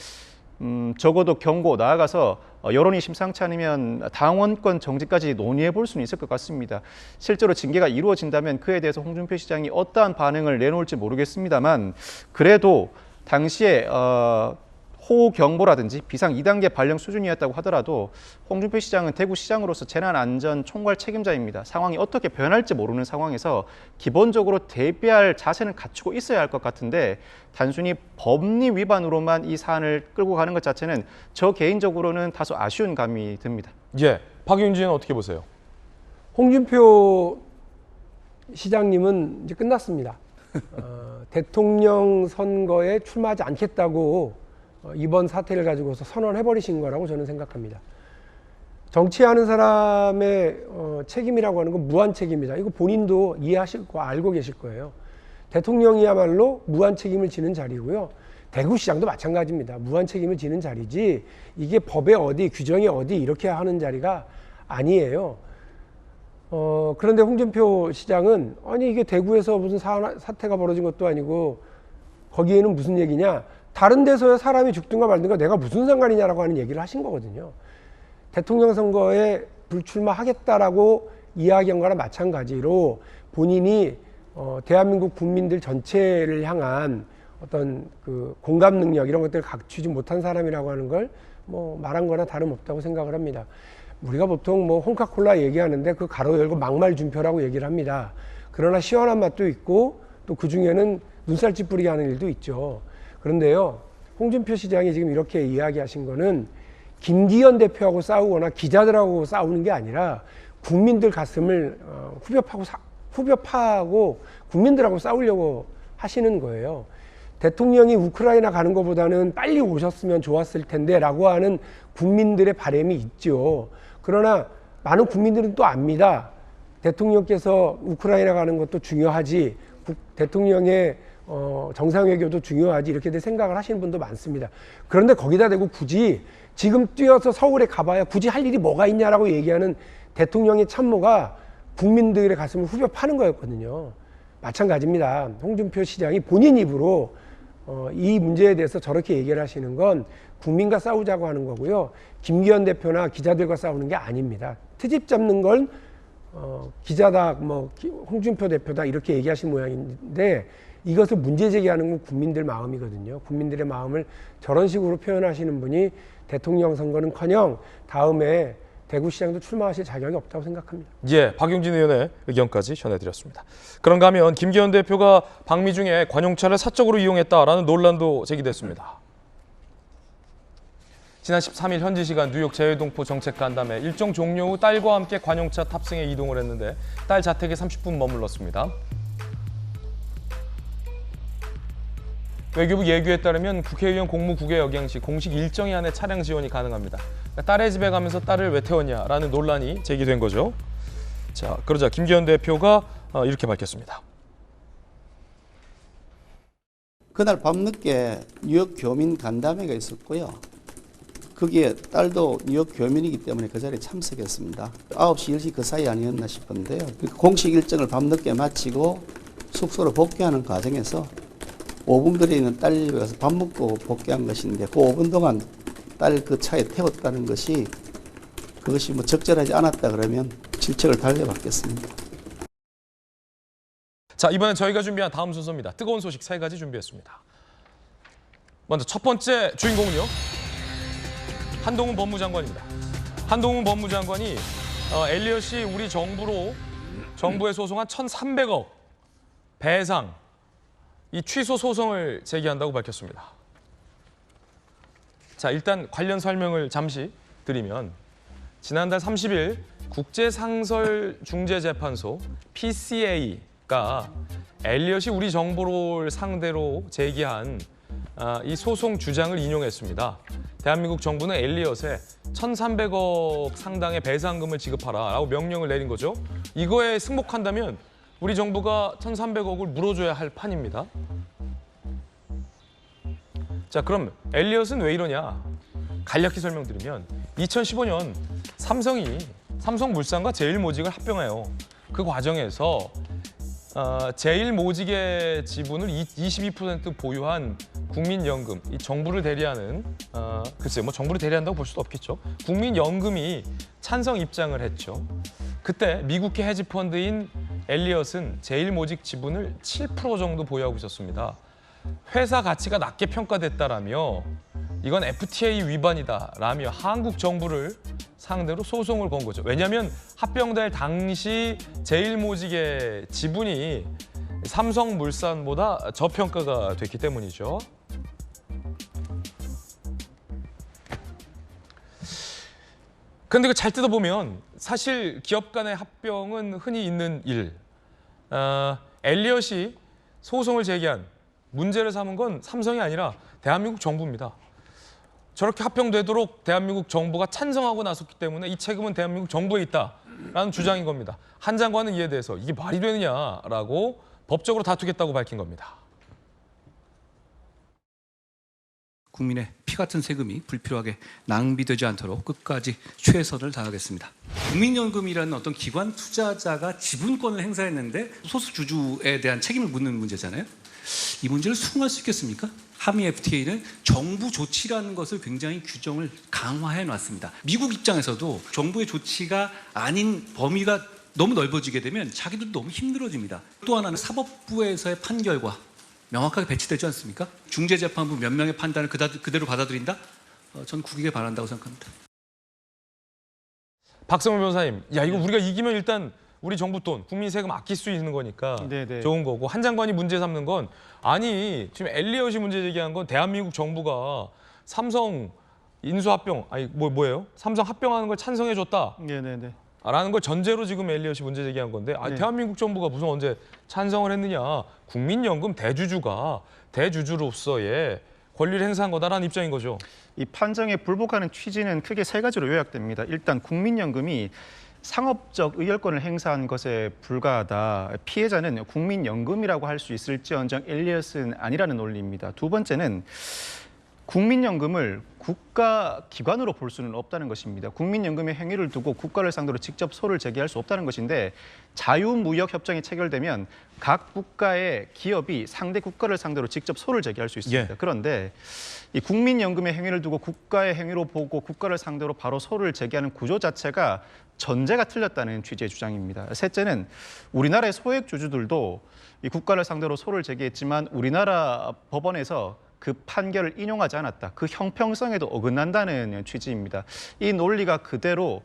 적어도 경고, 나아가서 여론이 심상치 않으면 당원권 정지까지 논의해 볼 수는 있을 것 같습니다. 실제로 징계가 이루어진다면 그에 대해서 홍준표 시장이 어떠한 반응을 내놓을지 모르겠습니다만 그래도 당시에 호우경보라든지 비상 2단계 발령 수준이었다고 하더라도 홍준표 시장은 대구시장으로서 재난안전 총괄 책임자입니다. 상황이 어떻게 변할지 모르는 상황에서 기본적으로 대비할 자세는 갖추고 있어야 할 것 같은데 단순히 법리 위반으로만 이 사안을 끌고 가는 것 자체는 저 개인적으로는 다소 아쉬운 감이 듭니다. 예, 박용진은 어떻게 보세요? 홍준표 시장님은 이제 끝났습니다. 대통령 선거에 출마하지 않겠다고 이번 사태를 가지고서 선언해버리신 거라고 저는 생각합니다. 정치하는 사람의 책임이라고 하는 건 무한 책임이다. 이거 본인도 이해하실 거 알고 계실 거예요. 대통령이야말로 무한 책임을 지는 자리고요. 대구시장도 마찬가지입니다. 무한 책임을 지는 자리지 이게 법에 어디 규정이 어디 이렇게 하는 자리가 아니에요. 그런데 홍준표 시장은 아니 이게 대구에서 무슨 사태가 벌어진 것도 아니고 거기에는 무슨 얘기냐. 다른 데서야 사람이 죽든가 말든가 내가 무슨 상관이냐라고 하는 얘기를 하신 거거든요. 대통령 선거에 불출마하겠다라고 이야기한 거랑 마찬가지로 본인이 대한민국 국민들 전체를 향한 어떤 그 공감 능력 이런 것들을 갖추지 못한 사람이라고 하는 걸 뭐 말한 거나 다름없다고 생각을 합니다. 우리가 보통 뭐 홍카콜라 얘기하는데 그 가로 열고 막말 준표라고 얘기를 합니다. 그러나 시원한 맛도 있고 또 그 중에는 눈살 찌푸리게 하는 일도 있죠. 그런데요, 홍준표 시장이 지금 이렇게 이야기하신 거는 김기현 대표하고 싸우거나 기자들하고 싸우는 게 아니라 국민들 가슴을 후벼파하고 국민들하고 싸우려고 하시는 거예요. 대통령이 우크라이나 가는 것보다는 빨리 오셨으면 좋았을 텐데 라고 하는 국민들의 바람이 있죠. 그러나 많은 국민들은 또 압니다. 대통령께서 우크라이나 가는 것도 중요하지, 대통령의 정상외교도 중요하지 이렇게 생각을 하시는 분도 많습니다. 그런데 거기다 대고 굳이 지금 뛰어서 서울에 가봐야 굳이 할 일이 뭐가 있냐라고 얘기하는 대통령의 참모가 국민들의 가슴을 후벼 파는 거였거든요. 마찬가지입니다. 홍준표 시장이 본인 입으로 이 문제에 대해서 저렇게 얘기를 하시는 건 국민과 싸우자고 하는 거고요. 김기현 대표나 기자들과 싸우는 게 아닙니다. 트집 잡는 건 기자다, 뭐 홍준표 대표다 이렇게 얘기하신 모양인데 이것을 문제 제기하는 건 국민들 마음이거든요. 국민들의 마음을 저런 식으로 표현하시는 분이 대통령 선거는커녕 다음에 대구시장도 출마하실 자격이 없다고 생각합니다. 예, 박용진 의원의 의견까지 전해드렸습니다. 그런가 하면 김기현 대표가 방미중에 관용차를 사적으로 이용했다라는 논란도 제기됐습니다. 지난 13일 현지 시간 뉴욕 재외동포 정책간담회 일정 종료 후 딸과 함께 관용차 탑승해 이동을 했는데 딸 자택에 30분 머물렀습니다. 외교부 예규에 따르면 국회의원 공무 국외 역양 시 공식 일정이 안에 차량 지원이 가능합니다. 딸의 집에 가면서 딸을 왜 태웠냐라는 논란이 제기된 거죠. 자, 그러자 김기현 대표가 이렇게 밝혔습니다. 그날 밤늦게 뉴욕 교민 간담회가 있었고요. 거기에 딸도 뉴욕 교민이기 때문에 그 자리에 참석했습니다. 9시, 10시 그 사이 아니었나 싶은데요. 공식 일정을 밤늦게 마치고 숙소로 복귀하는 과정에서 5분 거리에 있는 딸 집에 가서 밥 먹고 복귀한 것인데 그 5분 동안 딸 그 차에 태웠다는 것이 그것이 뭐 적절하지 않았다 그러면 질책을 달래받겠습니다. 자, 이번엔 저희가 준비한 다음 순서입니다. 뜨거운 소식 3가지 준비했습니다. 먼저 첫 번째 주인공은요. 한동훈 법무장관입니다. 한동훈 법무장관이 엘리엇이 우리 정부에 소송한 1,300억 배상 이 취소 소송을 제기한다고 밝혔습니다. 자, 일단 관련 설명을 잠시 드리면 지난달 30일 국제상설중재재판소 PCA가 엘리엇이 우리 정부를 상대로 제기한 이 소송 주장을 인용했습니다. 대한민국 정부는 엘리엇에 1,300억 상당의 배상금을 지급하라라고 명령을 내린 거죠. 이거에 승복한다면 우리 정부가 1,300억을 물어줘야 할 판입니다. 자, 그럼 엘리엇은 왜 이러냐? 간략히 설명드리면 2015년 삼성이 삼성물산과 제일모직을 합병해요. 그 과정에서 제일모직의 지분을 22% 보유한 국민연금, 이 정부를 대리하는 글쎄 뭐 정부를 대리한다고 볼 수도 없겠죠. 국민연금이 찬성 입장을 했죠. 그때 미국계 헤지펀드인 엘리엇은 제일모직 지분을 7% 정도 보유하고 있었습니다. 회사 가치가 낮게 평가됐다라며 이건 FTA 위반이다라며 한국 정부를 상대로 소송을 건 거죠. 왜냐하면 합병될 당시 제일모직의 지분이 삼성물산보다 저평가가 됐기 때문이죠. 근데 잘 뜯어보면 사실 기업 간의 합병은 흔히 있는 일. 엘리엇이 소송을 제기한 문제를 삼은 건 삼성이 아니라 대한민국 정부입니다. 저렇게 합병되도록 대한민국 정부가 찬성하고 나섰기 때문에 이 책임은 대한민국 정부에 있다라는 주장인 겁니다. 한 장관은 이에 대해서 이게 말이 되느냐라고 법적으로 다투겠다고 밝힌 겁니다. 국민의 피 같은 세금이 불필요하게 낭비되지 않도록 끝까지 최선을 다하겠습니다. 국민연금이라는 어떤 기관 투자자가 지분권을 행사했는데 소수 주주에 대한 책임을 묻는 문제잖아요. 이 문제를 수긍할 수 있겠습니까? 한미 FTA는 정부 조치라는 것을 굉장히 규정을 강화해 놨습니다. 미국 입장에서도 정부의 조치가 아닌 범위가 너무 넓어지게 되면 자기들도 너무 힘들어집니다. 또 하나는 사법부에서의 판결과 명확하게 배치되지 않습니까? 중재재판부 몇 명의 판단을 그대로 받아들인다? 전 국익에 반한다고 생각합니다. 박성훈 변호사님, 야 이거 우리가 이기면 일단 우리 정부 돈, 국민 세금 아낄 수 있는 거니까 네네. 좋은 거고 한 장관이 문제 삼는 건 아니 지금 엘리엇이 문제 제기한 건 대한민국 정부가 삼성 인수합병 아니 뭐예요? 삼성 합병하는 걸 찬성해 줬다. 네네네. 라는 걸 전제로 지금 엘리엇이 문제 제기한 건데 아니, 네. 대한민국 정부가 무슨 언제 찬성을 했느냐. 국민연금 대주주가 대주주로서의 권리를 행사한 거다라는 입장인 거죠. 이 판정에 불복하는 취지는 크게 세 가지로 요약됩니다. 일단 국민연금이 상업적 의결권을 행사한 것에 불과하다. 피해자는 국민연금이라고 할 수 있을지언정 엘리엇은 아니라는 논리입니다. 두 번째는 국민연금을 국가기관으로 볼 수는 없다는 것입니다. 국민연금의 행위를 두고 국가를 상대로 직접 소를 제기할 수 없다는 것인데 자유무역협정이 체결되면 각 국가의 기업이 상대 국가를 상대로 직접 소를 제기할 수 있습니다. 그런데 이 국민연금의 행위를 두고 국가의 행위로 보고 국가를 상대로 바로 소를 제기하는 구조 자체가 전제가 틀렸다는 취지의 주장입니다. 셋째는 우리나라의 소액 주주들도 이 국가를 상대로 소를 제기했지만 우리나라 법원에서 그 판결을 인용하지 않았다. 그 형평성에도 어긋난다는 취지입니다. 이 논리가 그대로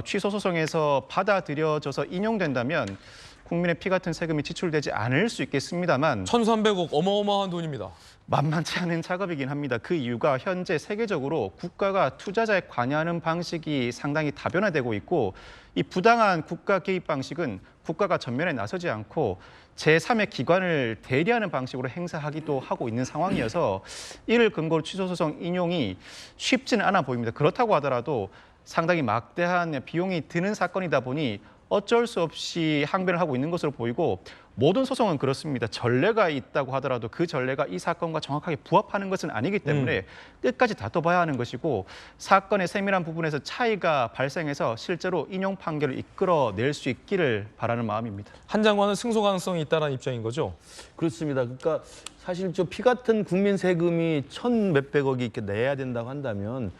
취소 소송에서 받아들여져서 인용된다면 국민의 피 같은 세금이 지출되지 않을 수 있겠습니다만 1,300억 어마어마한 돈입니다. 만만치 않은 작업이긴 합니다. 그 이유가 현재 세계적으로 국가가 투자자에 관여하는 방식이 상당히 다변화되고 있고 이 부당한 국가 개입 방식은 국가가 전면에 나서지 않고 제3의 기관을 대리하는 방식으로 행사하기도 하고 있는 상황이어서 이를 근거로 취소소송 인용이 쉽지는 않아 보입니다. 그렇다고 하더라도 상당히 막대한 비용이 드는 사건이다 보니 어쩔 수 없이 항변을 하고 있는 것으로 보이고 모든 소송은 그렇습니다. 전례가 있다고 하더라도 그 전례가 이 사건과 정확하게 부합하는 것은 아니기 때문에 끝까지 다퉈봐야 하는 것이고 사건의 세밀한 부분에서 차이가 발생해서 실제로 인용 판결을 이끌어낼 수 있기를 바라는 마음입니다. 한 장관은 승소 가능성이 있다는 입장인 거죠? 그렇습니다. 그러니까 사실 저 피 같은 국민 세금이 1,몇백억이 이렇게 내야 된다고 한다면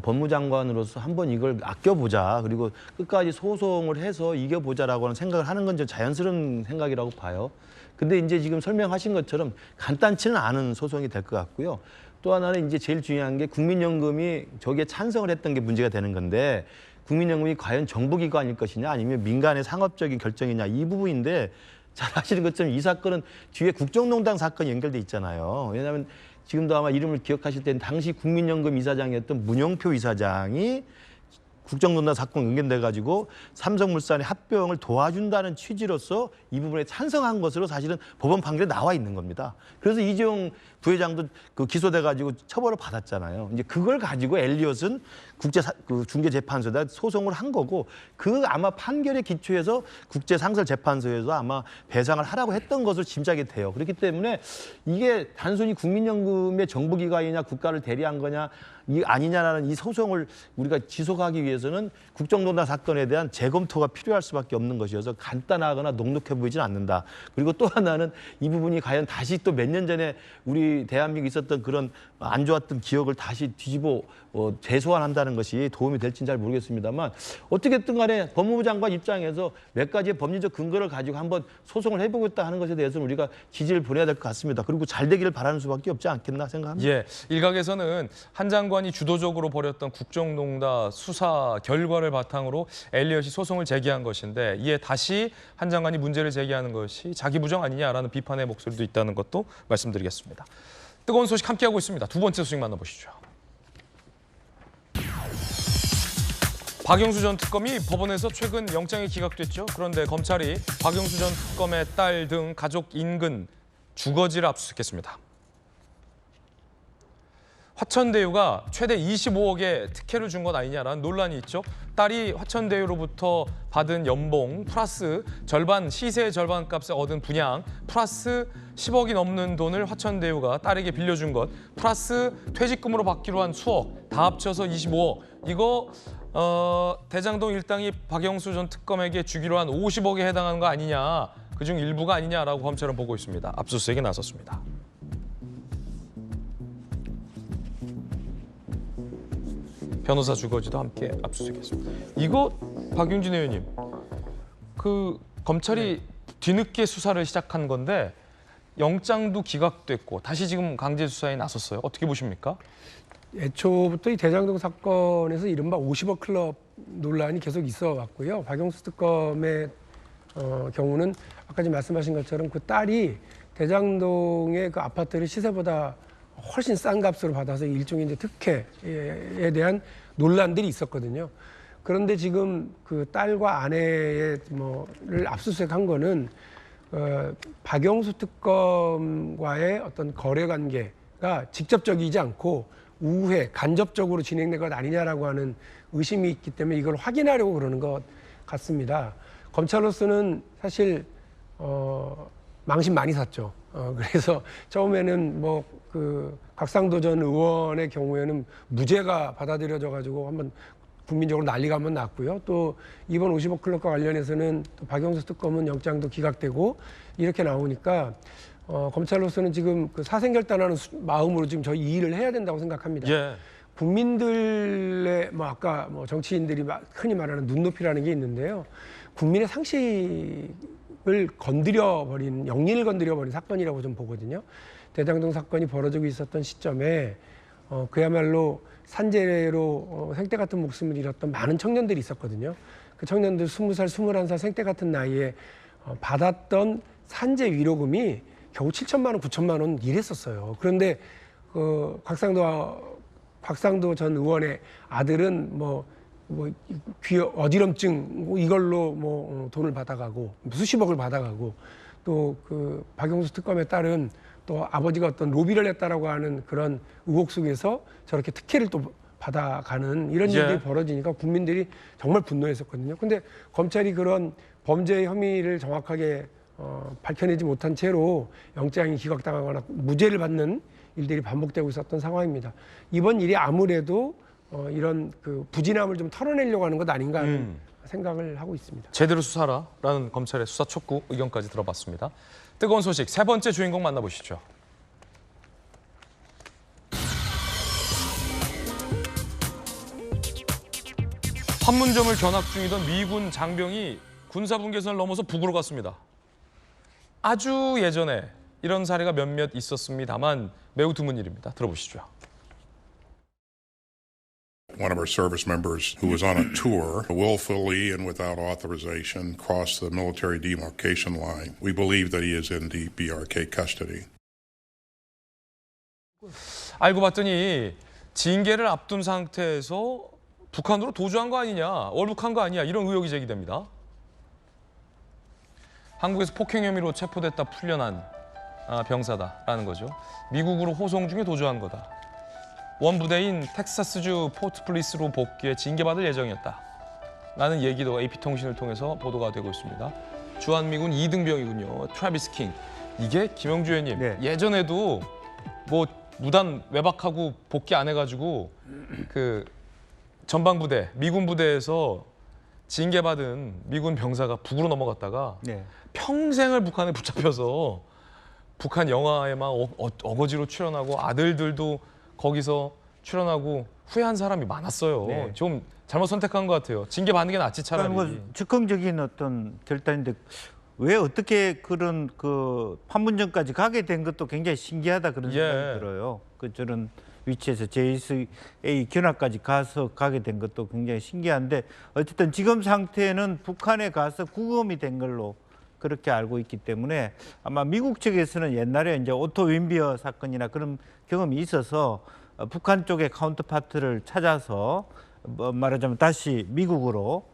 법무장관으로서 한번 이걸 아껴보자. 그리고 끝까지 소송을 해서 이겨보자라고 하는 생각을 하는 건 좀 자연스러운 생각이라고 봐요. 근데 이제 지금 설명하신 것처럼 간단치는 않은 소송이 될 것 같고요. 또 하나는 이제 제일 중요한 게 국민연금이 저기에 찬성을 했던 게 문제가 되는 건데 국민연금이 과연 정부기관일 것이냐 아니면 민간의 상업적인 결정이냐 이 부분인데 잘 아시는 것처럼 이 사건은 뒤에 국정농단 사건이 연결돼 있잖아요. 왜냐하면 지금도 아마 이름을 기억하실 때는 당시 국민연금 이사장이었던 문용표 이사장이 국정농단 사건 연결돼가지고 삼성물산의 합병을 도와준다는 취지로서 이 부분에 찬성한 것으로 사실은 법원 판결에 나와 있는 겁니다. 그래서 이재용 부회장도 그 기소돼가지고 처벌을 받았잖아요. 이제 그걸 가지고 엘리엇은 중재재판소에다 소송을 한 거고 그 아마 판결에 기초해서 국제상설재판소에서 아마 배상을 하라고 했던 것으로 짐작이 돼요. 그렇기 때문에 이게 단순히 국민연금의 정부기관이냐 국가를 대리한 거냐 이 아니냐라는 이 소송을 우리가 지속하기 위해서는 국정농단 사건에 대한 재검토가 필요할 수밖에 없는 것이어서 간단하거나 녹록해 보이지는 않는다. 그리고 또 하나는 이 부분이 과연 다시 또 몇 년 전에 우리 대한민국에 있었던 그런 안 좋았던 기억을 다시 뒤집어 재소환한다는 것이 도움이 될지는 잘 모르겠습니다만 어떻게든 간에 법무부 장관 입장에서 몇 가지의 법리적 근거를 가지고 한번 소송을 해보겠다 하는 것에 대해서는 우리가 지지를 보내야 될 것 같습니다. 그리고 잘 되기를 바라는 수밖에 없지 않겠나 생각합니다. 예, 일각에서는 한 장관이 주도적으로 벌였던 국정농단 수사 결과를 바탕으로 엘리엇이 소송을 제기한 것인데 이에 다시 한 장관이 문제를 제기하는 것이 자기 부정 아니냐라는 비판의 목소리도 있다는 것도 말씀드리겠습니다. 뜨거운 소식 함께하고 있습니다. 두 번째 소식 만나보시죠. 박영수 전 특검이 법원에서 최근 영장이 기각됐죠. 그런데 검찰이 박영수 전 특검의 딸 등 가족 인근 주거지를 압수수색했습니다. 화천대유가 최대 25억의 특혜를 준 것 아니냐라는 논란이 있죠. 딸이 화천대유로부터 받은 연봉 플러스 절반 시세 절반 값에 얻은 분양 플러스 10억이 넘는 돈을 화천대유가 딸에게 빌려준 것 플러스 퇴직금으로 받기로 한 수억 다 합쳐서 25억. 이거 대장동 일당이 박영수 전 특검에게 주기로 한 50억에 해당하는 거 아니냐. 그중 일부가 아니냐라고 검찰은 보고 있습니다. 압수수색에 나섰습니다. 변호사 주거지도 함께 압수수색했습니다. 이거 박용진 의원님, 그 검찰이 뒤늦게 수사를 시작한 건데 영장도 기각됐고 다시 지금 강제 수사에 나섰어요. 어떻게 보십니까? 애초부터 이 대장동 사건에서 이른바 50억 클럽 논란이 계속 있어 왔고요. 박영수 특검의 경우는 아까 지금 말씀하신 것처럼 그 딸이 대장동의 그 아파트를 시세보다 훨씬 싼 값으로 받아서 일종의 이제 특혜에 대한 논란들이 있었거든요. 그런데 지금 그 딸과 아내의 를 압수수색한 거는 박영수 특검과의 어떤 거래 관계가 직접적이지 않고 우회, 간접적으로 진행된 것 아니냐라고 하는 의심이 있기 때문에 이걸 확인하려고 그러는 것 같습니다. 검찰로서는 사실 망신 많이 샀죠. 그래서 처음에는 그 곽상도 전 의원의 경우에는 무죄가 받아들여져 가지고 한번 국민적으로 난리가 한번 났고요. 또 이번 50억 클럽과 관련해서는 또 박영수 특검은 영장도 기각되고 이렇게 나오니까 검찰로서는 지금 그 사생결단하는 마음으로 지금 저희 이 일을 해야 된다고 생각합니다. 예. 국민들의 아까 정치인들이 흔히 말하는 눈높이라는 게 있는데요. 국민의 상식을 건드려버린, 영리를 건드려버린 사건이라고 좀 보거든요. 대장동 사건이 벌어지고 있었던 시점에 그야말로 산재로 생떼 같은 목숨을 잃었던 많은 청년들이 있었거든요. 그 청년들 20살, 21살 생떼 같은 나이에 받았던 산재 위로금이 겨우 7천만 원, 9천만 원 이랬었어요. 그런데 곽상도 전 의원의 아들은 귀 어지럼증 이걸로 돈을 받아가고 수십억을 받아가고 또 그 박영수 특검의 딸은 또 아버지가 어떤 로비를 했다라고 하는 그런 의혹 속에서 저렇게 특혜를 또 받아가는 이런 일들이 벌어지니까 국민들이 정말 분노했었거든요. 근데 검찰이 그런 범죄 혐의를 정확하게 밝혀내지 못한 채로 영장이 기각당하거나 무죄를 받는 일들이 반복되고 있었던 상황입니다. 이번 일이 아무래도 이런 그 부진함을 좀 털어내려고 하는 것 아닌가 하는 생각을 하고 있습니다. 제대로 수사하라라는 검찰의 수사 촉구 의견까지 들어봤습니다. 뜨거운 소식 세 번째 주인공 만나보시죠. 판문점을 견학 중이던 미군 장병이 군사분계선을 넘어서 북으로 갔습니다. 아주 예전에 이런 사례가 몇몇 있었습니다만 매우 드문 일입니다. 들어보시죠. One of our service members who was on a tour willfully and without authorization crossed the military demarcation line. We believe that he is in the BRK custody. 알고 봤더니 징계를 앞둔 상태에서 북한으로 도주한 거 아니냐, 월북한 거 아니냐 이런 의혹이 제기됩니다. 한국에서 폭행 혐의로 체포됐다 풀려난 병사다라는 거죠. 미국으로 호송 중에 도주한 거다. 원부대인 텍사스주 포트플리스로 복귀해 징계받을 예정이었다. 라는 얘기도 AP통신을 통해서 보도가 되고 있습니다. 주한미군 2등병이군요. 트래비스 킹. 이게 김영주 의원님 예전에도 뭐 무단 외박하고 복귀 안 해가지고 그 전방부대 미군 부대에서 징계받은 미군 병사가 북으로 넘어갔다가 평생을 북한에 붙잡혀서 북한 영화에만 어거지로 출연하고 아들들도 거기서 출연하고 후회한 사람이 많았어요. 좀 잘못 선택한 것 같아요. 징계받는 게 낫지 차라리. 뭐 즉흥적인 어떤 결단인데 왜 어떻게 그런 그 판문점까지 가게 된 것도 굉장히 신기하다 그런 생각이 들어요. 그 저런 위치에서 JSA 견학까지 가게 된 것도 굉장히 신기한데 어쨌든 지금 상태는 북한에 가서 구금이 된 걸로 그렇게 알고 있기 때문에 아마 미국 측에서는 옛날에 이제 오토 윈비어 사건이나 그런 경험이 있어서 북한 쪽의 카운터파트를 찾아서 말하자면 다시 미국으로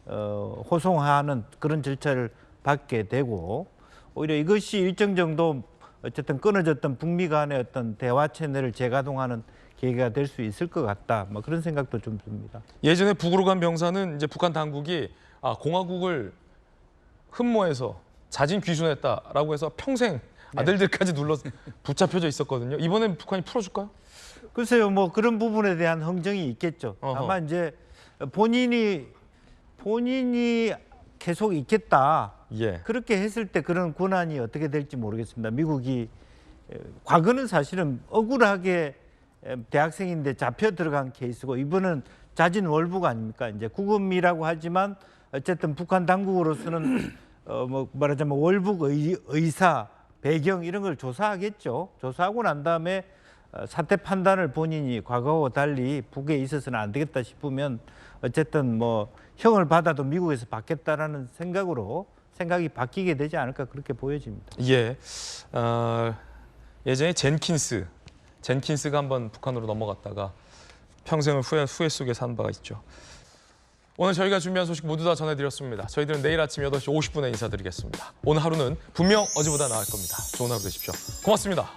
호송하는 그런 절차를 받게 되고 오히려 이것이 일정 정도 어쨌든 끊어졌던 북미 간의 어떤 대화 채널을 재가동하는 계기가 될 수 있을 것 같다. 뭐 그런 생각도 좀 듭니다. 예전에 북으로 간 병사는 이제 북한 당국이 공화국을 흠모해서 자진 귀순했다라고 해서 평생 아들들까지 눌러 붙잡혀져 있었거든요. 이번엔 북한이 풀어줄까요? 글쎄요, 뭐 그런 부분에 대한 흥정이 있겠죠. 아마 이제 본인이 계속 있겠다. 그렇게 했을 때 그런 권한이 어떻게 될지 모르겠습니다. 미국이 과거는 사실은 억울하게 대학생인데 잡혀 들어간 케이스고 이번은 자진 월북 아닙니까? 이제 구금이라고 하지만 어쨌든 북한 당국으로서는 뭐 말하자면 월북 의사 배경 이런 걸 조사하겠죠. 조사하고 난 다음에 사태 판단을 본인이 과거와 달리 북에 있어서는 안 되겠다 싶으면 어쨌든 뭐 형을 받아도 미국에서 받겠다라는 생각이 바뀌게 되지 않을까 그렇게 보여집니다. 예전에 젠킨스가 한번 북한으로 넘어갔다가 평생을 후회 속에 산 바가 있죠. 오늘 저희가 준비한 소식 모두 다 전해드렸습니다. 저희들은 내일 아침 8시 50분에 인사드리겠습니다. 오늘 하루는 분명 어제보다 나을 겁니다. 좋은 하루 되십시오. 고맙습니다.